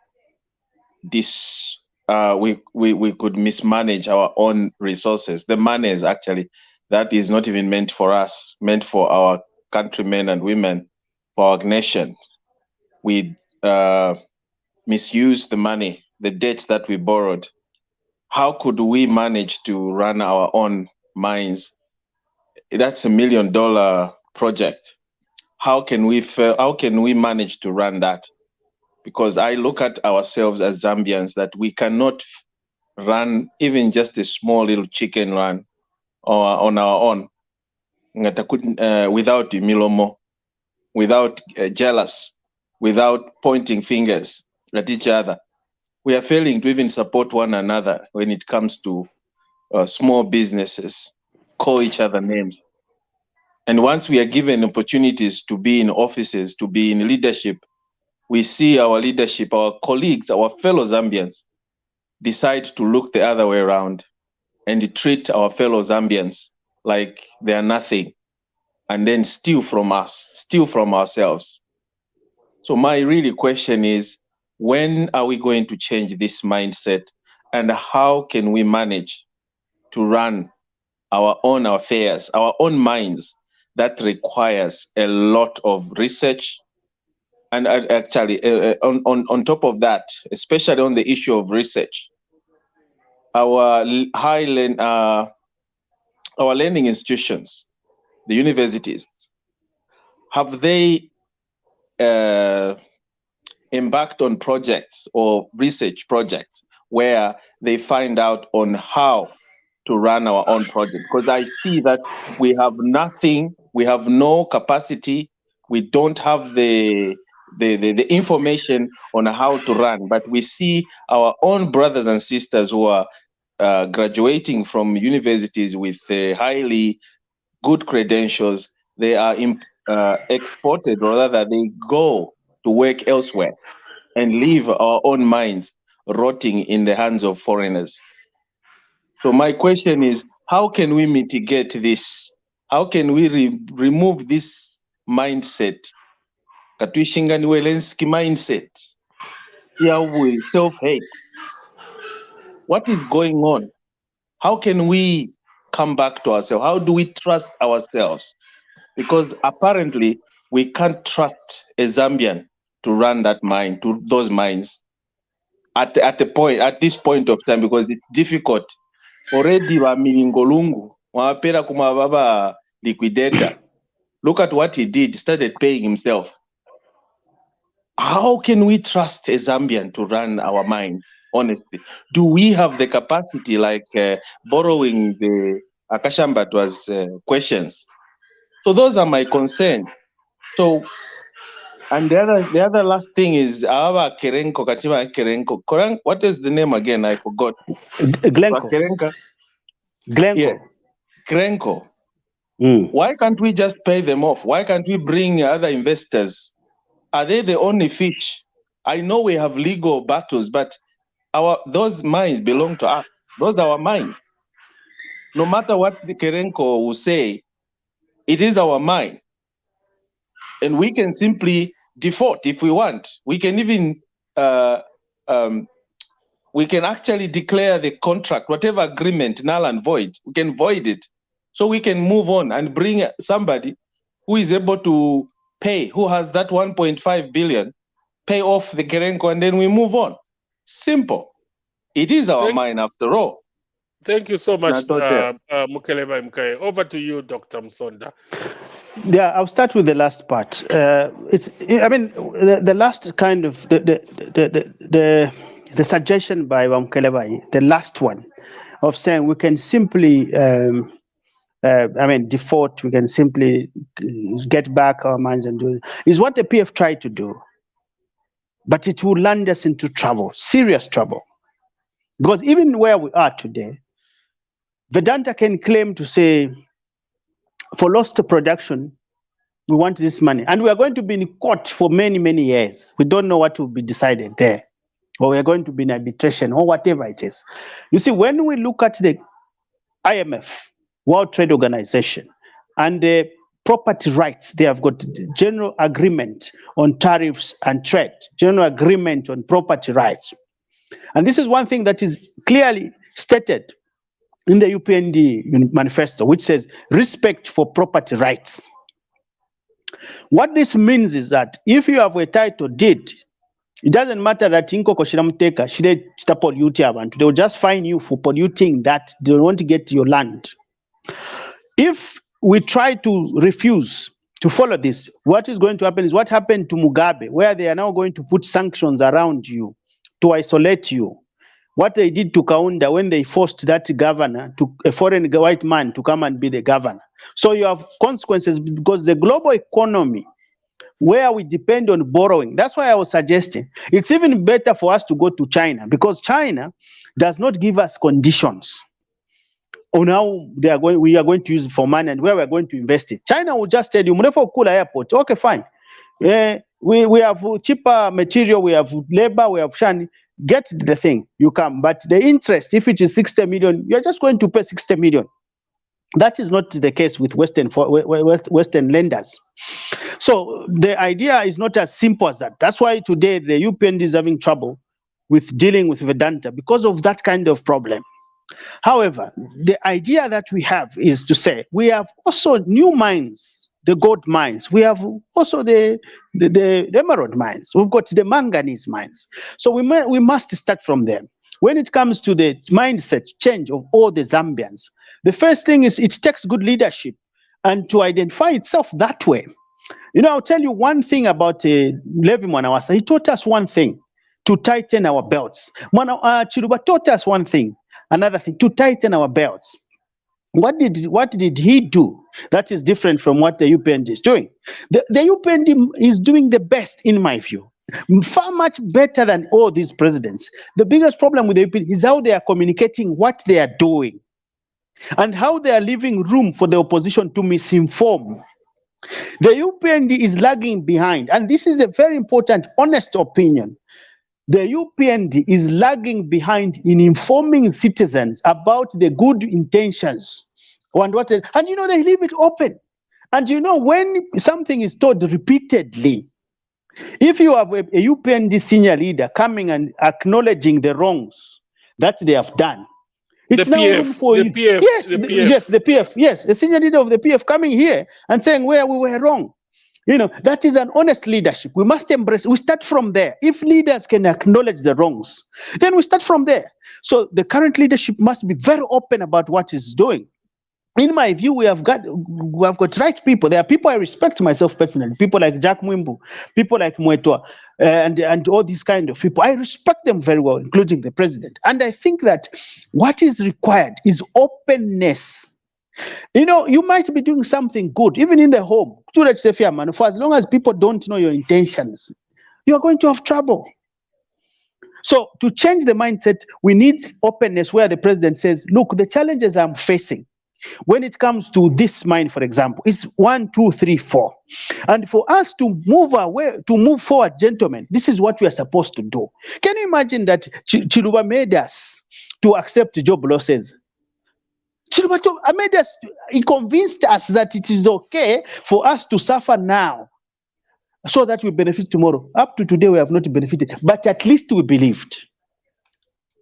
we could mismanage our own resources. The money is actually that is not even meant for us, meant for our countrymen and women, for our nation. We misuse the money, the debts that we borrowed. How could we manage to run our own mines? That's $1 million project. How can we manage to run that? Because I look at ourselves as Zambians that we cannot run even just a small little chicken run on our own without milomo, without jealous, without pointing fingers at each other. We are failing to even support one another when it comes to small businesses, call each other names. And once we are given opportunities to be in offices, to be in leadership, we see our leadership, our colleagues, our fellow Zambians decide to look the other way around and treat our fellow Zambians like they are nothing, and then steal from us, steal from ourselves. So my really question is, when are we going to change this mindset, and how can we manage to run our own affairs, our own minds? That requires a lot of research. And actually, on top of that, especially on the issue of research, our learning institutions, the universities, have they embarked on projects or research projects where they find out on how to run our own project? Because I see that we have nothing, we have no capacity, we don't have the information on how to run, but we see our own brothers and sisters who are graduating from universities with highly good credentials. They are exported, or rather they go to work elsewhere and leave our own minds rotting in the hands of foreigners. So my question is, how can we mitigate this? How can we remove this mindset? Katwishinganiwelenski mindset. Yeah, we self-hate. What is going on? How can we come back to ourselves? How do we trust ourselves? Because apparently we can't trust a Zambian to run that mine, to those mines at this point of time, because it's difficult. Already Milingolungu, Wapera Kumababa liquidator. Look at what he did, started paying himself. How can we trust a Zambian to run our mines, honestly? Do we have the capacity, like borrowing the Akashamba was questions? So those are my concerns. So, and the other last thing is our Kerenko, Kachima Kerenko. What is the name again? I forgot. Glenco. Glenco. Yeah, Kerenko. Why can't we just pay them off? Why can't we bring other investors? Are they the only fish? I know we have legal battles, but those mines belong to us. Those are our mines. No matter what the Kerenko will say, it is our mine. And we can simply default if we want. We can even we can actually declare the contract, whatever agreement, null and void. We can void it. So we can move on and bring somebody who is able to pay, who has that 1.5 billion, pay off the Kerenko, and then we move on. Simple. It is our mine after all. Thank you so much, Mukeleba Mkae. Over to you, Dr. Musonda. Yeah, I'll start with the last part. The last kind of the suggestion by Mukeleba, the last one, of saying we can simply default, we can simply get back our minds and do it, is what the PF tried to do. But it will land us into trouble, serious trouble. Because even where we are today, Vedanta can claim to say, for lost production, we want this money. And we are going to be in court for many, many years. We don't know what will be decided there. Or we are going to be in arbitration or whatever it is. You see, when we look at the IMF, World Trade Organization, and the property rights. They have got general agreement on tariffs and trade, general agreement on property rights. And this is one thing that is clearly stated in the UPND manifesto, which says respect for property rights. What this means is that if you have a title deed, it doesn't matter that inkoko shiramuteka shita pollute abantu. They will just fine you for polluting that. They want to get your land. If we try to refuse to follow this, what is going to happen is what happened to Mugabe, where they are now going to put sanctions around you to isolate you. What they did to Kaunda when they forced that governor, to a foreign white man, to come and be the governor. So you have consequences because the global economy, where we depend on borrowing. That's why I was suggesting it's even better for us to go to China, because China does not give us conditions on how we are going to use it for money and where we are going to invest it. China will just tell you, Mrefu Kula Airport, okay, fine. We have cheaper material, we have labor, we have shani. Get the thing, you come. But the interest, if it is 60 million, you're just going to pay 60 million. That is not the case with Western lenders. So the idea is not as simple as that. That's why today the UPND is having trouble with dealing with Vedanta because of that kind of problem. However, the idea that we have is to say we have also new mines, the gold mines. We have also the emerald mines. We've got the manganese mines. So we must start from there. When it comes to the mindset change of all the Zambians, the first thing is it takes good leadership and to identify itself that way. You know, I'll tell you one thing about Levi Mwanawasa. He taught us one thing, to tighten our belts. Chiluba taught us one thing, another thing, to tighten our belts. What did he do that is different from what the UPND is doing? The UPND is doing the best, in my view, far much better than all these presidents. The biggest problem with the UPND is how they are communicating what they are doing and how they are leaving room for the opposition to misinform. The UPND is lagging behind, and this is a very important, honest opinion. The UPND is lagging behind in informing citizens about the good intentions and and you know, they leave it open. And you know, when something is told repeatedly, if you have a UPND senior leader coming and acknowledging the wrongs that they have done, it's the now PF, room for the you. PF, Yes, the PF. yes, the PF. Yes, the senior leader of the PF coming here and saying where we were wrong. You know, that is an honest leadership. We must embrace. We start from there. If leaders can acknowledge the wrongs, then we start from there. So the current leadership must be very open about what it's doing. In my view, we have got right people. There are people I respect myself personally. People like Jack Mwimbu, people like Mwetwa, and all these kind of people. I respect them very well, including the president. And I think that what is required is openness. You know, you might be doing something good, even in the home. For as long as people don't know your intentions, you are going to have trouble. So to change the mindset, we need openness where the president says, look, the challenges I'm facing when it comes to this mine, for example, is 1, 2, 3, 4. And for us to move forward, gentlemen, this is what we are supposed to do. Can you imagine that Chiluba made us to accept job losses? Chiluba made us, he convinced us that it is okay for us to suffer now so that we benefit tomorrow. Up to today, we have not benefited, but at least we believed.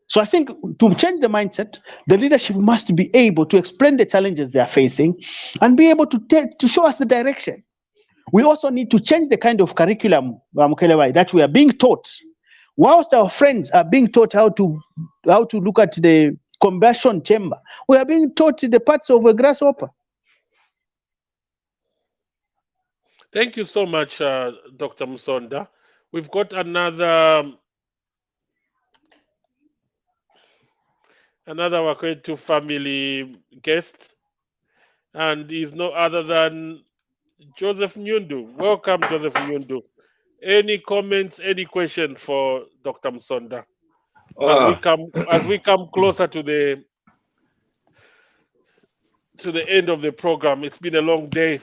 So I think to change the mindset, the leadership must be able to explain the challenges they are facing and be able to show us the direction. We also need to change the kind of curriculum that we are being taught. Whilst our friends are being taught how to look at the combustion chamber, we are being taught the parts of a grasshopper. Thank you so much, Dr. Musonda. We've got another Bakwetu family guest, and he's no other than Joseph Nyundu. Welcome, Joseph Nyundu. Any comments, any questions for Dr. Musonda as we come closer to the end of the program? It's been a long day.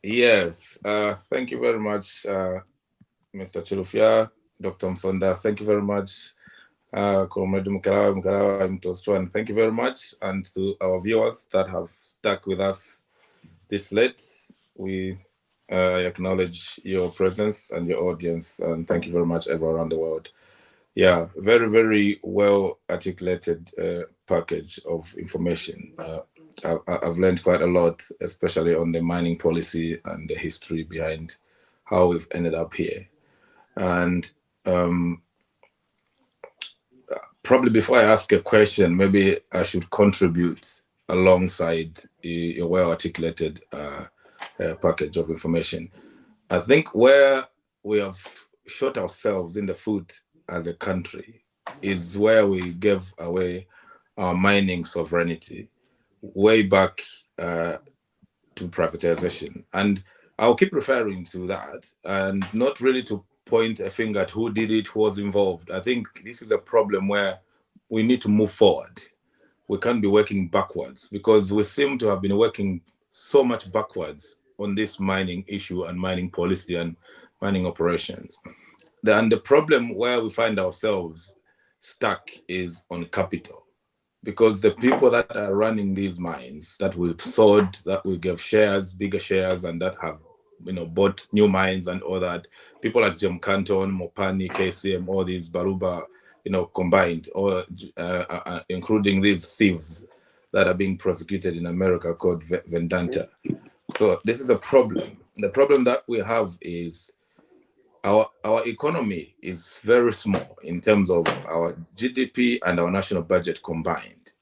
Yes, thank you very much, Mr. Chilufya, Dr. Musonda. Thank you very much, Comrade Mukarawa, and thank you very much, and to our viewers that have stuck with us this late. We acknowledge your presence and your audience, and thank you very much, everyone around the world. Yeah, very, very well articulated package of information. I've learned quite a lot, especially on the mining policy and the history behind how we've ended up here. And probably before I ask a question, maybe I should contribute alongside a well-articulated package of information. I think where we have shot ourselves in the foot as a country is where we gave away our mining sovereignty way back to privatization. And I'll keep referring to that, and not really to point a finger at who did it, who was involved. I think this is a problem where we need to move forward. We can't be working backwards, because we seem to have been working so much backwards on this mining issue and mining policy and mining operations. And the problem where we find ourselves stuck is on capital, because the people that are running these mines that we've sold, that we gave shares, bigger shares, and that have bought new mines and all that, people like James Canton, Mopani, KCM, all these Baruba, combined, or including these thieves that are being prosecuted in America called Vedanta. So this is a problem. The problem that we have is our economy is very small in terms of our GDP and our national budget combined.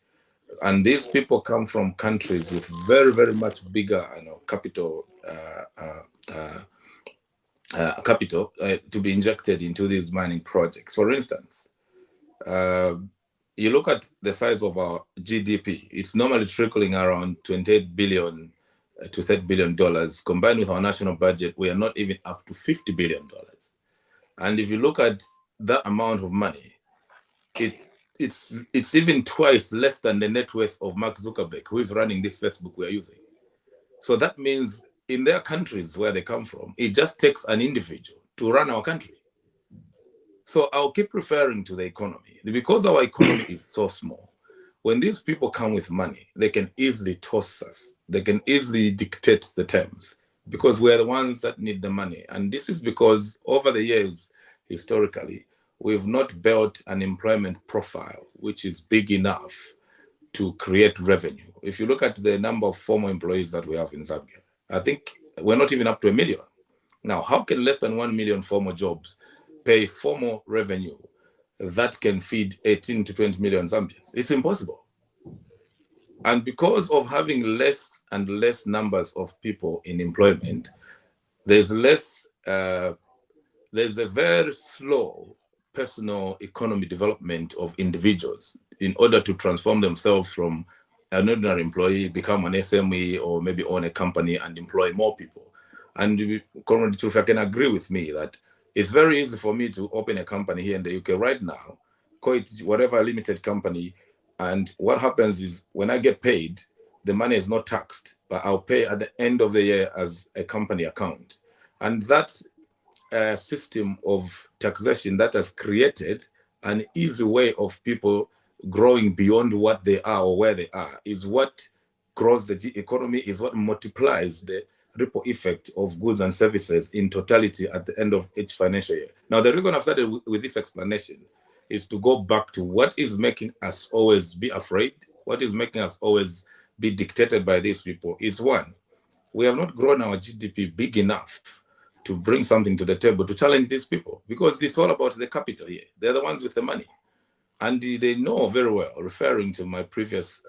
And these people come from countries with very, very much bigger capital to be injected into these mining projects. For instance, you look at the size of our GDP, it's normally trickling around $28 billion to $30 billion. Combined with our national budget, we are not even up to $50 billion. And if you look at that amount of money, it's even twice less than the net worth of Mark Zuckerberg, who is running this Facebook we are using. So that means in their countries where they come from, it just takes an individual to run our country. So I'll keep referring to the economy, because our economy is so small. When these people come with money, they can easily toss us. They can easily dictate the terms, because we're the ones that need the money. And this is because over the years, historically, we've not built an employment profile which is big enough to create revenue. If you look at the number of formal employees that we have in Zambia, I think we're not even up to 1 million. Now, how can less than 1 million formal jobs pay formal revenue that can feed 18 to 20 million Zambians? It's impossible. And because of having less and less numbers of people in employment, there's a very slow personal economy development of individuals in order to transform themselves from an ordinary employee, become an SME, or maybe own a company and employ more people. And Comrade Chilufya can agree with me that it's very easy for me to open a company here in the UK right now, call it whatever limited company. And what happens is when I get paid, the money is not taxed, but I'll pay at the end of the year as a company account. And that system of taxation that has created an easy way of people growing beyond what they are or where they are is what grows the economy, is what multiplies the ripple effect of goods and services in totality at the end of each financial year. Now, the reason I've started with this explanation is to go back to what is making us always be afraid, what is making us always be dictated by these people is, one, we have not grown our GDP big enough to bring something to the table to challenge these people, because it's all about the capital here. They're the ones with the money. And they know very well, referring to my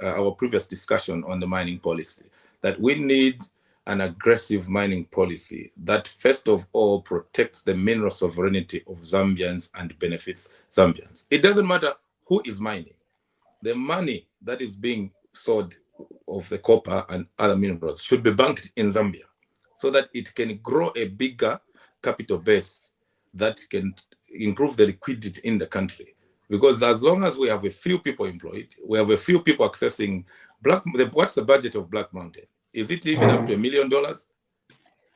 our previous discussion on the mining policy, that we need an aggressive mining policy that first of all protects the mineral sovereignty of Zambians and benefits Zambians. It doesn't matter who is mining. The money that is being sold of the copper and other minerals should be banked in Zambia so that it can grow a bigger capital base that can improve the liquidity in the country. Because as long as we have a few people employed, we have a few people accessing what's the budget of Black Mountain? Is it even up to $1 million?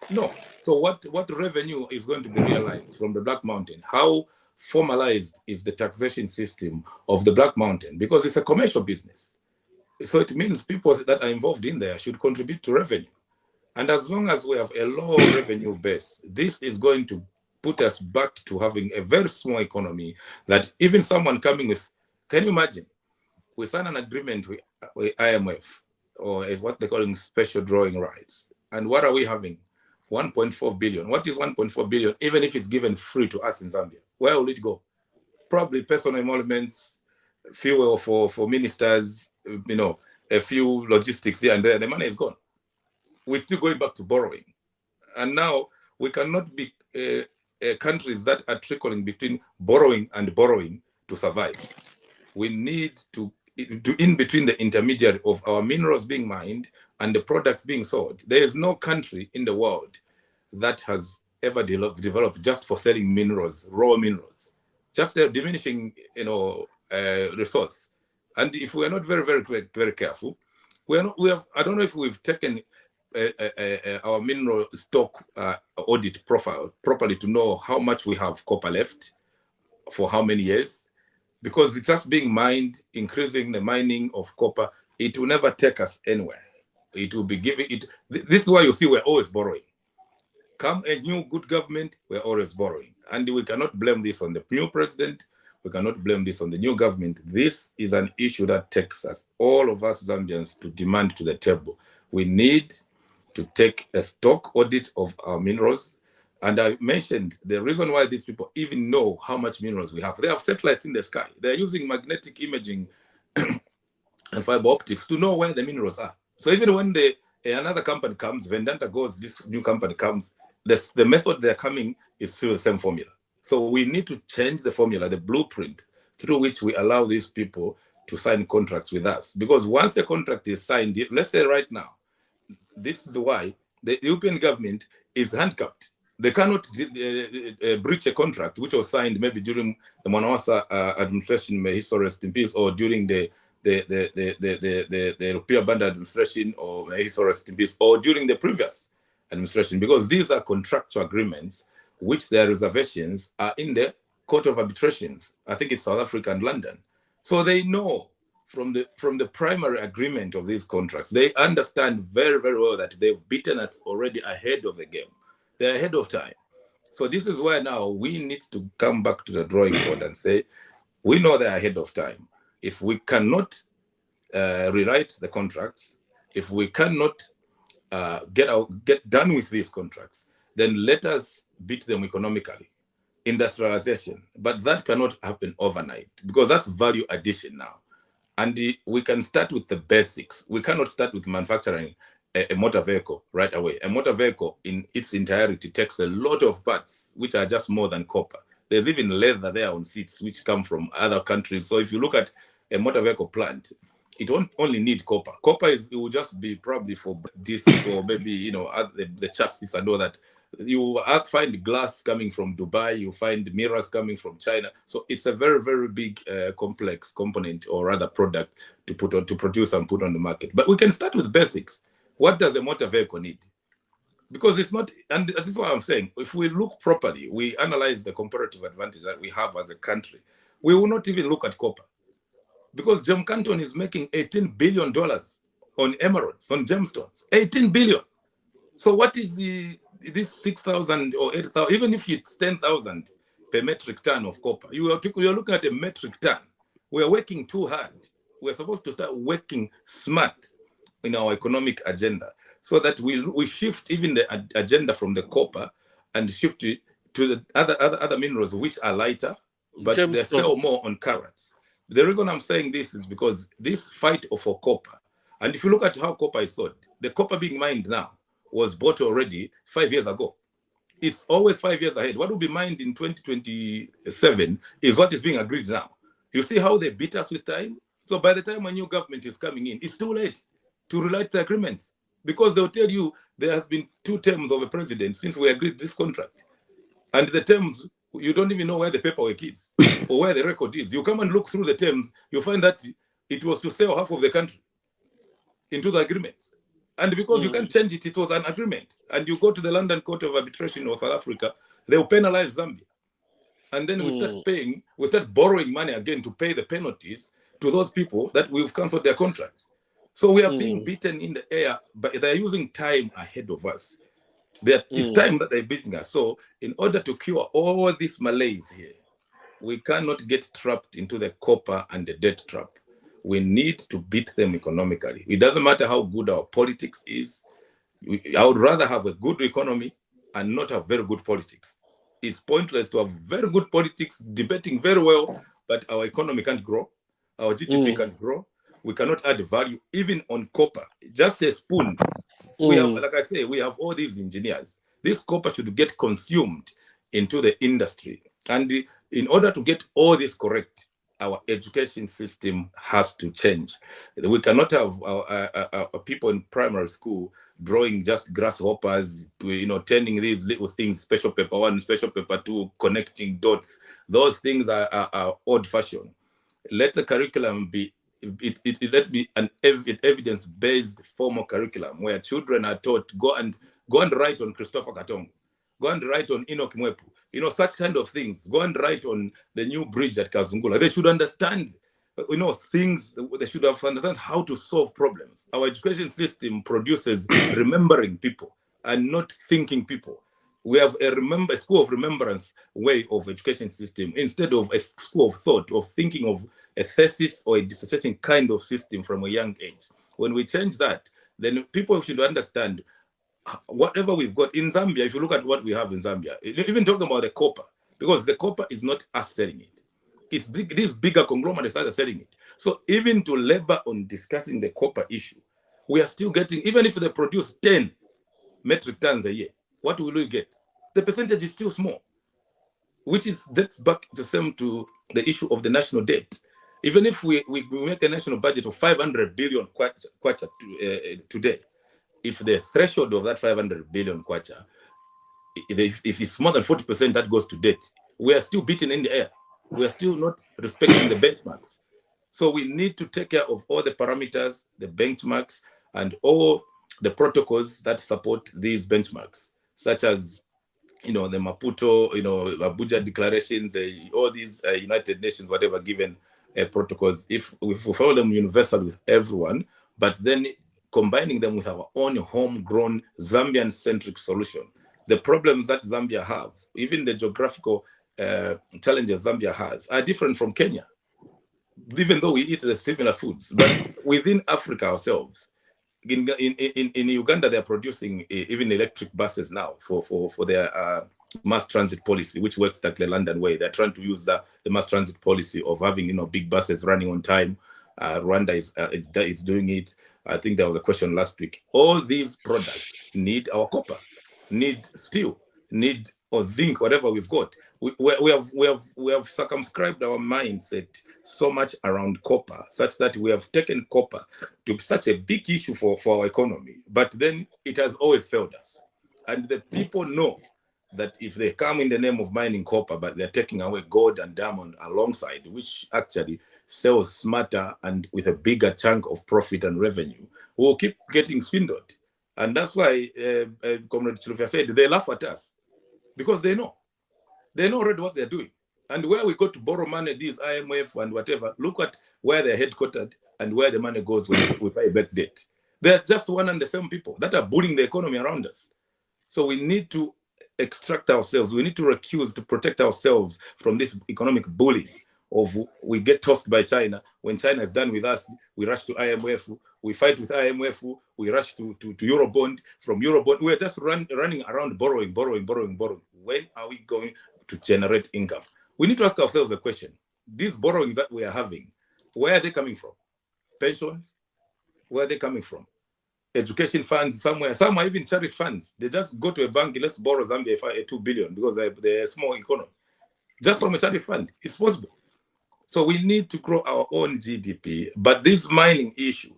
No. So what revenue is going to be realized from the Black Mountain? How formalized is the taxation system of the Black Mountain? Because it's a commercial business. So it means people that are involved in there should contribute to revenue. And as long as we have a low revenue base, this is going to put us back to having a very small economy that even someone coming with, can you imagine? We sign an agreement with IMF, or what they're calling special drawing rights. And what are we having? 1.4 billion. What is 1.4 billion? Even if it's given free to us in Zambia, where will it go? Probably personal emoluments, fuel for ministers, a few logistics here and there. The money is gone. We're still going back to borrowing. And now we cannot be countries that are trickling between borrowing and borrowing to survive. We need to in between the intermediary of our minerals being mined and the products being sold. There is no country in the world that has ever developed just for selling minerals, raw minerals, just a diminishing, resource. And if we are not very, very, very careful, I don't know if we've taken our mineral stock audit profile properly to know how much we have copper left for how many years. Because it's just being mined, increasing the mining of copper, it will never take us anywhere. It will be giving it. This is why you see we're always borrowing. Come a new good government, we're always borrowing. And we cannot blame this on the new president. We cannot blame this on the new government. This is an issue that takes us, all of us Zambians, to demand to the table. We need to take a stock audit of our minerals. And I mentioned the reason why these people even know how much minerals we have. They have satellites in the sky. They're using magnetic imaging and fiber optics to know where the minerals are. So even when another company comes, Vedanta goes, this new company comes, the method they're coming is still the same formula. So we need to change the formula, the blueprint, through which we allow these people to sign contracts with us. Because once a contract is signed, let's say right now, this is why the European government is handcuffed. They cannot breach a contract which was signed maybe during the Manawasa administration, may his soul rest in peace, or during the Rupiah Band administration, or may his soul rest in peace, or during the previous administration, because these are contractual agreements which their reservations are in the Court of Arbitrations. I think it's South Africa and London. So they know from the primary agreement of these contracts, they understand very, very well that they've beaten us already ahead of the game. They're ahead of time. So this is why now we need to come back to the drawing board and say, we know they're ahead of time. If we cannot rewrite the contracts, if we cannot get done with these contracts, then let us beat them economically. Industrialization. But that cannot happen overnight, because that's value addition now. And we can start with the basics. We cannot start with manufacturing a motor vehicle right away. A motor vehicle in its entirety takes a lot of parts, which are just more than copper. There's even leather there on seats, which come from other countries. So if you look at a motor vehicle plant, it won't only need copper. Copper it will just be probably for discs or maybe, the chassis and all that. You find glass coming from Dubai, you find mirrors coming from China. So it's a very, very big complex component, or rather product, to produce and put on the market. But we can start with basics. What does a motor vehicle need? Because it's not, and this is what I'm saying, if we look properly, we analyze the comparative advantage that we have as a country, we will not even look at copper. Because Gem Canton is making $18 billion on emeralds, on gemstones, 18 billion. So what is this 6,000 or 8,000, even if it's 10,000 per metric ton of copper, you are looking at a metric ton. We're working too hard. We're supposed to start working smart in our economic agenda, so that we shift even the agenda from the copper and shift it to the other minerals which are lighter, but they sell more on carats. The reason I'm saying this is because this fight for copper, and if you look at how copper is sold, the copper being mined now was bought already 5 years ago. It's always 5 years ahead. What will be mined in 2027 is what is being agreed now. You see how they beat us with time? So by the time a new government is coming in, it's too late to rewrite the agreements, because they'll tell you there has been 2 terms of a president since we agreed this contract. And the terms, you don't even know where the paperwork is or where the record is. You come and look through the terms, you find that it was to sell half of the country into the agreements. And because you can't change it, it was an agreement. And you go to the London Court of Arbitration or South Africa, they will penalize Zambia. And then we start borrowing money again to pay the penalties to those people that we've cancelled their contracts. So we are being beaten in the air, but they're using time ahead of us. It's time that they're beating us. So in order to cure all this malaise here, we cannot get trapped into the copper and the debt trap. We need to beat them economically. It doesn't matter how good our politics is. I would rather have a good economy and not have very good politics. It's pointless to have very good politics, debating very well, but our economy can't grow. Our GDP can't grow. We cannot add value, even on copper. Just a spoon. We have, like I say, we have all these engineers. This copper should get consumed into the industry. And in order to get all this correct, our education system has to change. We cannot have our people in primary school drawing just grasshoppers, turning these little things, special paper 1, special paper 2, connecting dots. Those things are old-fashioned. Let the curriculum be let be an evidence-based formal curriculum where children are taught, go and write on Christopher Katongo, go and write on Enoch Mwepu, such kind of things. Go and write on the new bridge at Kazungula. They should understand, things. They should have understand how to solve problems. Our education system produces remembering people and not thinking people. We have a school of remembrance way of education system instead of a school of thought, of thinking of a thesis or a dissertation kind of system from a young age. When we change that, then people should understand whatever we've got in Zambia. If you look at what we have in Zambia, even talking about the copper, because the copper is not us selling it. It's big, these bigger conglomerates are selling it. So even to labor on discussing the copper issue, we are still getting, even if they produce 10 metric tons a year, what will we get? The percentage is still small, which is that's back the same to the issue of the national debt. Even if we make a national budget of 500 billion kwacha today, if the threshold of that 500 billion kwacha, if it's more than 40% that goes to debt, we are still beaten in the air. We are still not respecting the benchmarks. So we need to take care of all the parameters, the benchmarks, and all the protocols that support these benchmarks, such as the Maputo, Abuja declarations, all these United Nations, whatever given protocols. If we follow them universal with everyone, but then combining them with our own homegrown Zambian-centric solution. The problems that Zambia have, even the geographical challenges Zambia has, are different from Kenya, even though we eat the similar foods. But within Africa ourselves, in Uganda, they're producing even electric buses now for their mass transit policy, which works like the London way. They're trying to use the mass transit policy of having big buses running on time. Rwanda is doing it. I think there was a question last week. All these products need our copper, need steel, need or zinc, whatever we've got. We have circumscribed our mindset so much around copper, such that we have taken copper to be such a big issue for our economy. But then it has always failed us. And the people know that if they come in the name of mining copper, but they're taking away gold and diamond alongside, which actually sells smarter and with a bigger chunk of profit and revenue, we'll keep getting swindled. And that's why Comrade Chilufya said they laugh at us, because they know already what they're doing. And where we go to borrow money, these IMF and whatever, look at where they're headquartered and where the money goes when we pay back debt. They're just one and the same people that are bullying the economy around us. So we need to extract ourselves. We need to recuse to protect ourselves from this economic bullying of we get tossed by China. When China is done with us, we rush to IMF, we fight with IMF, we rush to Eurobond. From Eurobond, we're just running around borrowing. When are we going to generate income? We need to ask ourselves a question. These borrowings that we are having, where are they coming from? Pensions? Where are they coming from? Education funds somewhere. Some are even charity funds. They just go to a bank, let's borrow Zambia 2 billion because they're a small economy. Just from a charity fund, it's possible. So we need to grow our own GDP. But this mining issue,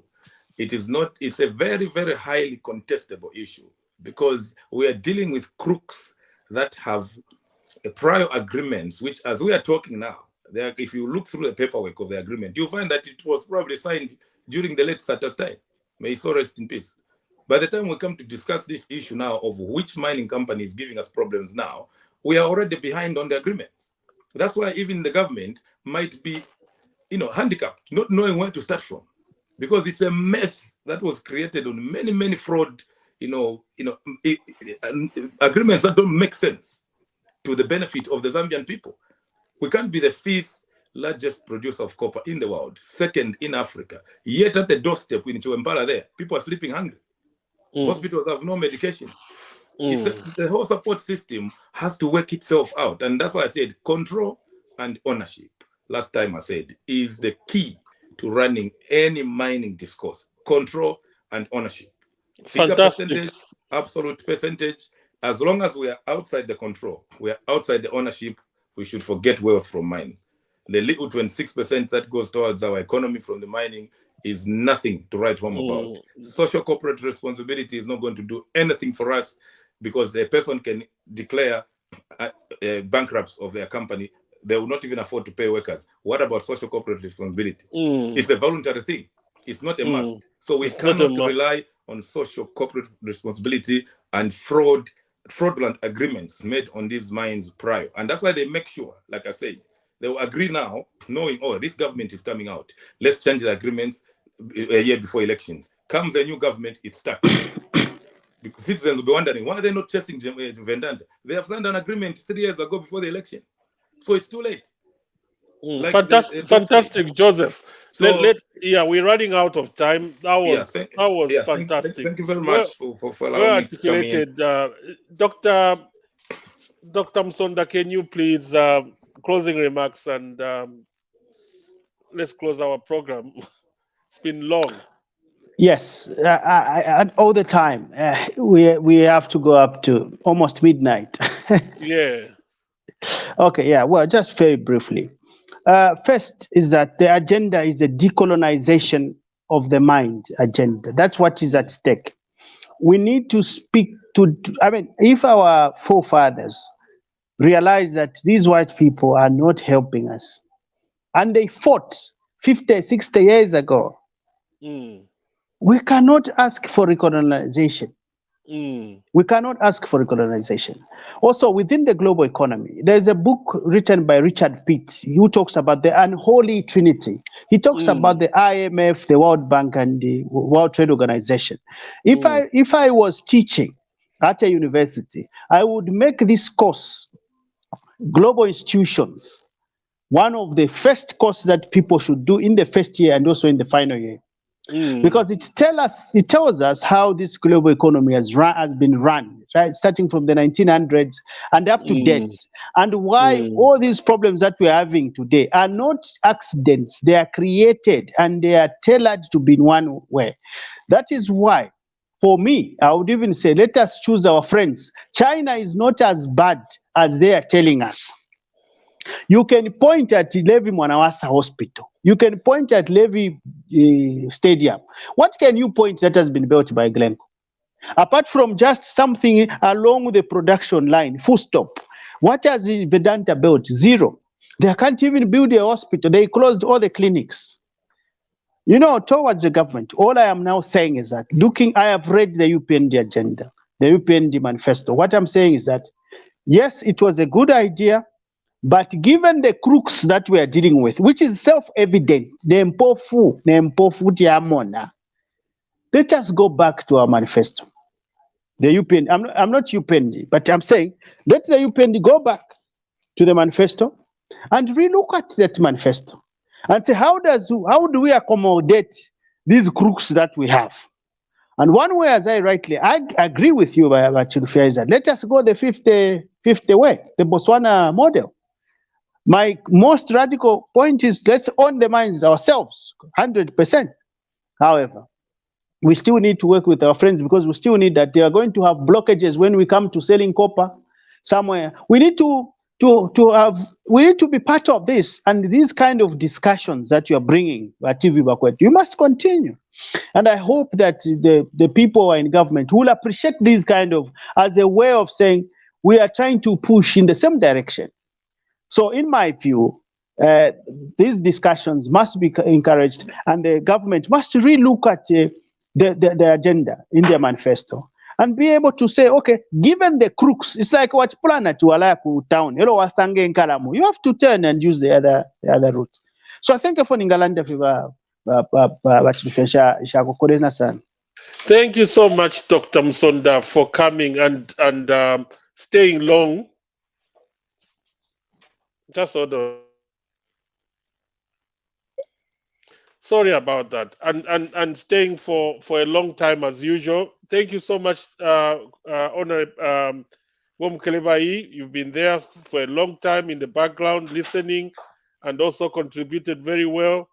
it's a very, very highly contestable issue because we are dealing with crooks that have prior agreements, which as we are talking now, if you look through the paperwork of the agreement, you'll find that it was probably signed during the late Sata's time. May so rest in peace. By the time we come to discuss this issue now of which mining company is giving us problems now, we are already behind on the agreements. That's why even the government might be, handicapped, not knowing where to start from. because it's a mess that was created on many fraud, agreements that don't make sense to the benefit of the Zambian people. We can't be the 5th largest producer of copper in the world, 2nd in Africa, yet at the doorstep in Chiwempala there, people are sleeping hungry. Hospitals have no medication. The whole support system has to work itself out. And that's why I said control and ownership, last time I said, is the key to running any mining discourse. Control and ownership. Bigger percentage, absolute percentage. As long as we are outside the control, we are outside the ownership, we should forget wealth from mines. The little 26% that goes towards our economy from the mining is nothing to write home about. Social corporate responsibility is not going to do anything for us, because a person can declare bankruptcy of their company. They will not even afford to pay workers. What about social corporate responsibility? It's a voluntary thing. It's not a must. So we cannot rely on social corporate responsibility and fraudulent agreements made on these mines prior. And that's why they make sure, like I said, they will agree now, knowing, oh, this government is coming out. Let's change the agreements a year before elections. Comes a new government, it's stuck. Because citizens will be wondering, why are they not chasing Vedanta? They have signed an agreement 3 years ago before the election. So it's too late. Like fantastic, Joseph. So, we're running out of time. That was fantastic. Thank you very much for allowing me to come in. Dr. Musonda, can you please closing remarks, and let's close our program. It's been long. Yes, all the time. We have to go up to almost midnight. Yeah. Okay, yeah. Well, just very briefly. First is that the agenda is a decolonization of the mind agenda. That's what is at stake. We need to speak to, if our forefathers realize that these white people are not helping us, and they fought 50, 60 years ago, we cannot ask for recolonization. We cannot ask for recolonization. Also, within the global economy, there's a book written by Richard Pitt who talks about the unholy trinity. He talks about the IMF, the World Bank, and the World Trade Organization. If I was teaching at a university, I would make this course, global institutions, one of the first courses that people should do in the first year and also in the final year. Because it tells us how this global economy has been run, right, starting from the 1900s and up to date, and why all these problems that we're having today are not accidents. They are created and they are tailored to be in one way. That is why, for me, I would even say, let us choose our friends. China is not as bad as they are telling us. You can point at Levi Mwanawasa Hospital. You can point at Levi Stadium. What can you point that has been built by Glencoe? Apart from just something along the production line, full stop. What has Vedanta built? Zero. They can't even build a hospital. They closed all the clinics. Towards the government, all I am now saying is that, I have read the UPND agenda, the UPND manifesto. What I'm saying is that, yes, it was a good idea, but given the crooks that we are dealing with, which is self-evident, let us go back to our manifesto. The UPND, I'm not UPND, but I'm saying, let the UPND go back to the manifesto and relook at that manifesto and say, how do we accommodate these crooks that we have? And one way, as I agree with you, Chilufya, is that let us go the 50 way, the Botswana model. My most radical point is, let's own the mines ourselves, 100%. However, we still need to work with our friends, because we still need that. They are going to have blockages when we come to selling copper somewhere. We need to be part of this, and these kind of discussions that you are bringing at TVBakwetu, you must continue. And I hope that the people who are in government will appreciate this kind of, as a way of saying, we are trying to push in the same direction. So in my view, these discussions must be encouraged, and the government must relook at the agenda in their manifesto and be able to say, okay, given the crooks, it's like what plan at Walaku town, you have to turn and use the other route. So I thank you for Ningalanda Chilufya shakukorera sana. Thank you so much, Dr. Musonda, for coming and staying long. Just hold on. Sorry about that. And staying for a long time as usual. Thank you so much, Honorable Womkelebai. You've been there for a long time in the background, listening, and also contributed very well.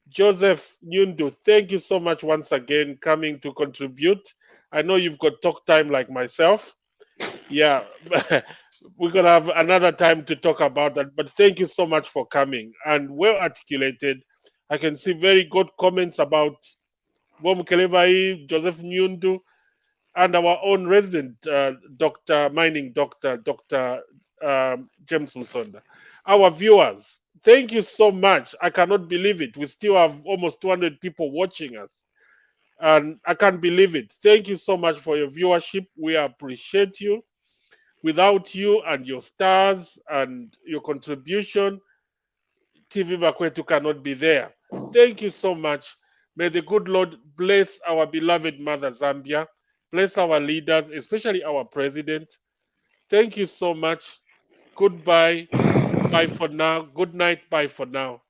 Joseph Nyundu, thank you so much once again coming to contribute. I know you've got talk time like myself. Yeah, we're gonna have another time to talk about that. But thank you so much for coming and well articulated. I can see very good comments about Bom Kelevai, Joseph Nyundu, and our own resident mining doctor, Dr. James Musonda. Our viewers, thank you so much. I cannot believe it. We still have almost 200 people watching us. And I can't believe it. Thank you so much for your viewership. We appreciate you. Without you and your stars and your contribution, TVBakwetu cannot be there. Thank you so much. May the good Lord bless our beloved mother Zambia, bless our leaders, especially our president. Thank you so much. Goodbye. Bye for now. Good night. Bye for now.